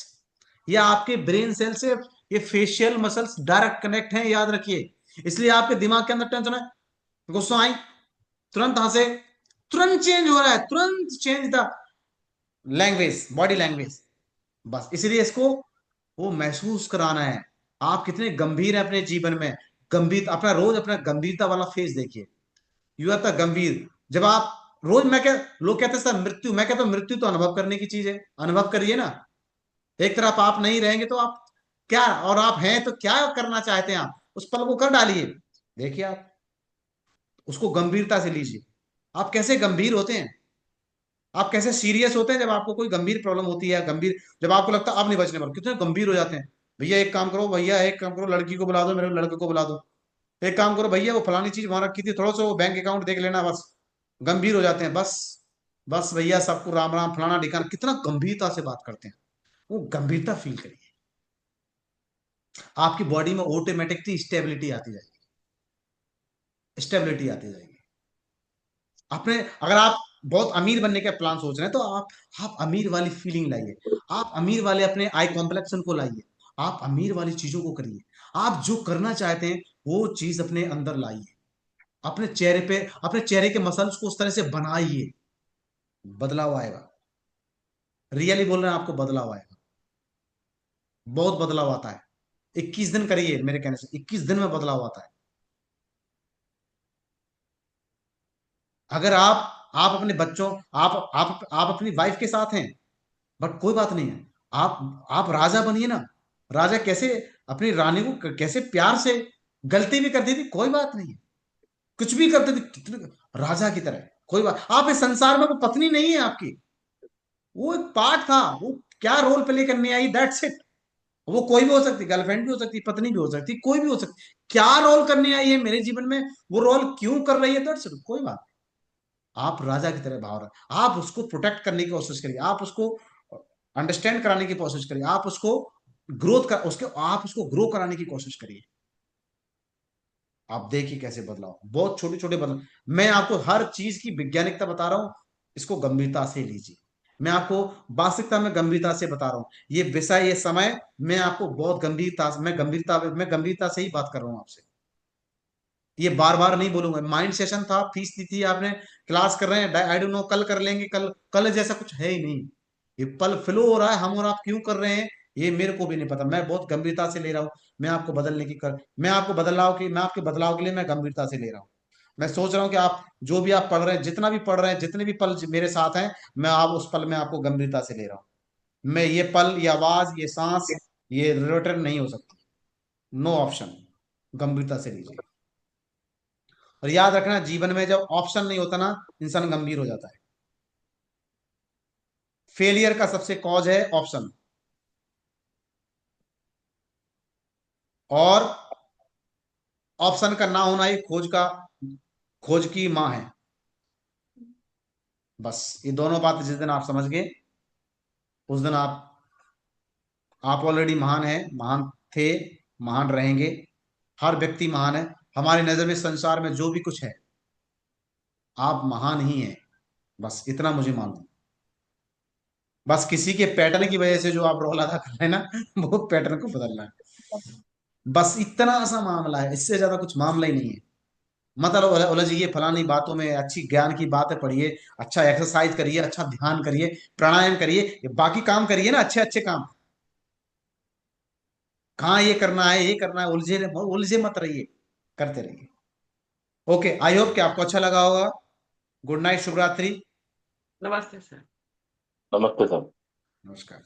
या आपके ब्रेन सेल से ये फेशियल मसल्स डायरेक्ट कनेक्ट हैं, याद रखिए। इसलिए आपके दिमाग के अंदर टेंशन है, गुस्सा आई, तुरंत हंसे, तुरंत चेंज हो रहा है, तुरंत change the language, body language. बस इसलिए इसको वो महसूस कराना है। आप कितने गंभीर हैं अपने जीवन में, गंभीर अपना रोज अपना गंभीरता वाला फेस देखिए। यू आर द गंभीर। जब आप रोज, मैं क्या, लोग कहते हैं सर मृत्यु, मैं कहता हूं मृत्यु तो अनुभव करने की चीज है, अनुभव करिए ना। एक तरफ आप नहीं रहेंगे तो आप क्या, और आप हैं तो क्या करना चाहते हैं, आप उस पल को कर डालिए। देखिए आप उसको गंभीरता से लीजिए। आप कैसे गंभीर होते हैं, आप कैसे सीरियस होते हैं जब आपको कोई गंभीर प्रॉब्लम होती है, गंभीर, जब आपको लगता है अब नहीं बचने पर, कितने गंभीर हो जाते हैं। भैया एक काम करो, भैया एक काम करो, लड़की को बुला दो, मेरे लड़के को बुला दो। एक काम करो भैया, वो फलानी चीज वहां रखी थी, थोड़ा सा वो बैंक अकाउंट देख लेना, बस। गंभीर हो जाते हैं, बस बस भैया सबको राम राम, फलाना ढिकाना, कितना गंभीरता से बात करते हैं। वो गंभीरता फील करिए, आपकी बॉडी में ऑटोमेटिकली स्टेबिलिटी आती जाएगी, स्टेबिलिटी आती जाएगी। अपने, अगर आप बहुत अमीर बनने का प्लान सोच रहे हैं तो आप अमीर वाली फीलिंग लाइए, आप अमीर वाले अपने आई कॉम्प्लेक्शन को लाइए, आप अमीर वाली चीजों को करिए। आप जो करना चाहते हैं वो चीज अपने अंदर लाइए, अपने चेहरे पे, अपने चेहरे के मसल्स को उस तरह से बनाइए, बदलाव आएगा। रियली बोल रहे हैं, आपको बदलाव आएगा, बहुत बदलाव आता है। 21 दिन करिए, मेरे कहने से 21 दिन में बदलाव आता है। अगर आप अपने बच्चों, आप अपनी वाइफ के साथ हैं, बट कोई बात नहीं है, आप राजा बनिए ना। राजा कैसे अपनी रानी को कैसे प्यार से, गलती भी करती थी कोई बात नहीं है, कुछ भी करते थे राजा की तरह, कोई बात। आप इस संसार में, वो पत्नी नहीं है आपकी, वो एक पार्ट था, वो क्या रोल प्ले करने आई, दैट्स इट। वो कोई भी हो सकती, गर्लफ्रेंड भी हो सकती, पत्नी भी हो सकती, कोई भी हो सकती। क्या रोल करने आई है मेरे जीवन में, वो रोल क्यों कर रही है, दैट्स इट, कोई बात नहीं। आप राजा की तरह भाव रहे, आप उसको प्रोटेक्ट करने की कोशिश करिए, आप उसको अंडरस्टैंड कराने की कोशिश करिए, आप उसको आप उसको ग्रो कराने की कोशिश करिए। आप देखिए कैसे बदलाव, बहुत छोटे छोटे बदलाव। मैं आपको हर चीज की वैज्ञानिकता बता रहा हूं, इसको गंभीरता से लीजिए। मैं आपको वास्तविकता में गंभीरता से बता रहा हूं, ये विषय, ये समय, मैं आपको बहुत मैं गंभीरता से ही बात कर रहा हूं आपसे। ये बार बार नहीं बोलूंगा। माइंड सेशन था, फीस दी थी आपने, क्लास कर रहे हैं, आई डोंट नो, कल कर लेंगे, कल कल जैसा कुछ है ही नहीं। ये पल फ्लो हो रहा है, हम और आप क्यों कर रहे हैं ये मेरे को भी नहीं पता। मैं बहुत गंभीरता से ले रहा हूँ, मैं आपको मैं आपके बदलाव के लिए मैं गंभीरता से ले रहा हूँ। मैं सोच रहा हूँ कि आप जो भी आप पढ़ रहे हैं, जितना भी पढ़ रहे हैं, जितने भी पल मेरे साथ हैं, मैं आप उस पल में आपको गंभीरता से ले रहा हूँ। मैं ये पल, ये आवाज, ये सांस, ये रिटर्न नहीं हो सकती, नो ऑप्शन। गंभीरता से लीजिए। और याद रखना, जीवन में जब ऑप्शन नहीं होता ना, इंसान गंभीर हो जाता है। फेलियर का सबसे कॉज है ऑप्शन, और ऑप्शन का ना होना ही खोज की मां है। बस ये दोनों बात जिस दिन आप समझ गए, उस दिन आप ऑलरेडी महान हैं, महान थे, महान रहेंगे। हर व्यक्ति महान है हमारी नजर में, संसार में जो भी कुछ है, आप महान ही हैं। बस इतना मुझे मालूम। बस किसी के पैटर्न की वजह से जो आप रोल अदा कर रहे हैं ना, वो पैटर्न को बदलना है। बस इतना सा मामला है, इससे ज्यादा कुछ मामला ही नहीं है। मतलब उलझिए फलानी बातों में, अच्छी ज्ञान की बातें पढ़िए, अच्छा एक्सरसाइज करिए, अच्छा ध्यान करिए, प्राणायाम करिए, ये बाकी काम करिए ना, अच्छे अच्छे काम। कहाँ ये करना है, ये करना है, उलझे मत रहिए, करते रहिए। ओके, आई होप कि आपको अच्छा लगा होगा। गुड नाइट, शुभ रात्रि। नमस्ते सर। नमस्ते सर। नमस्कार।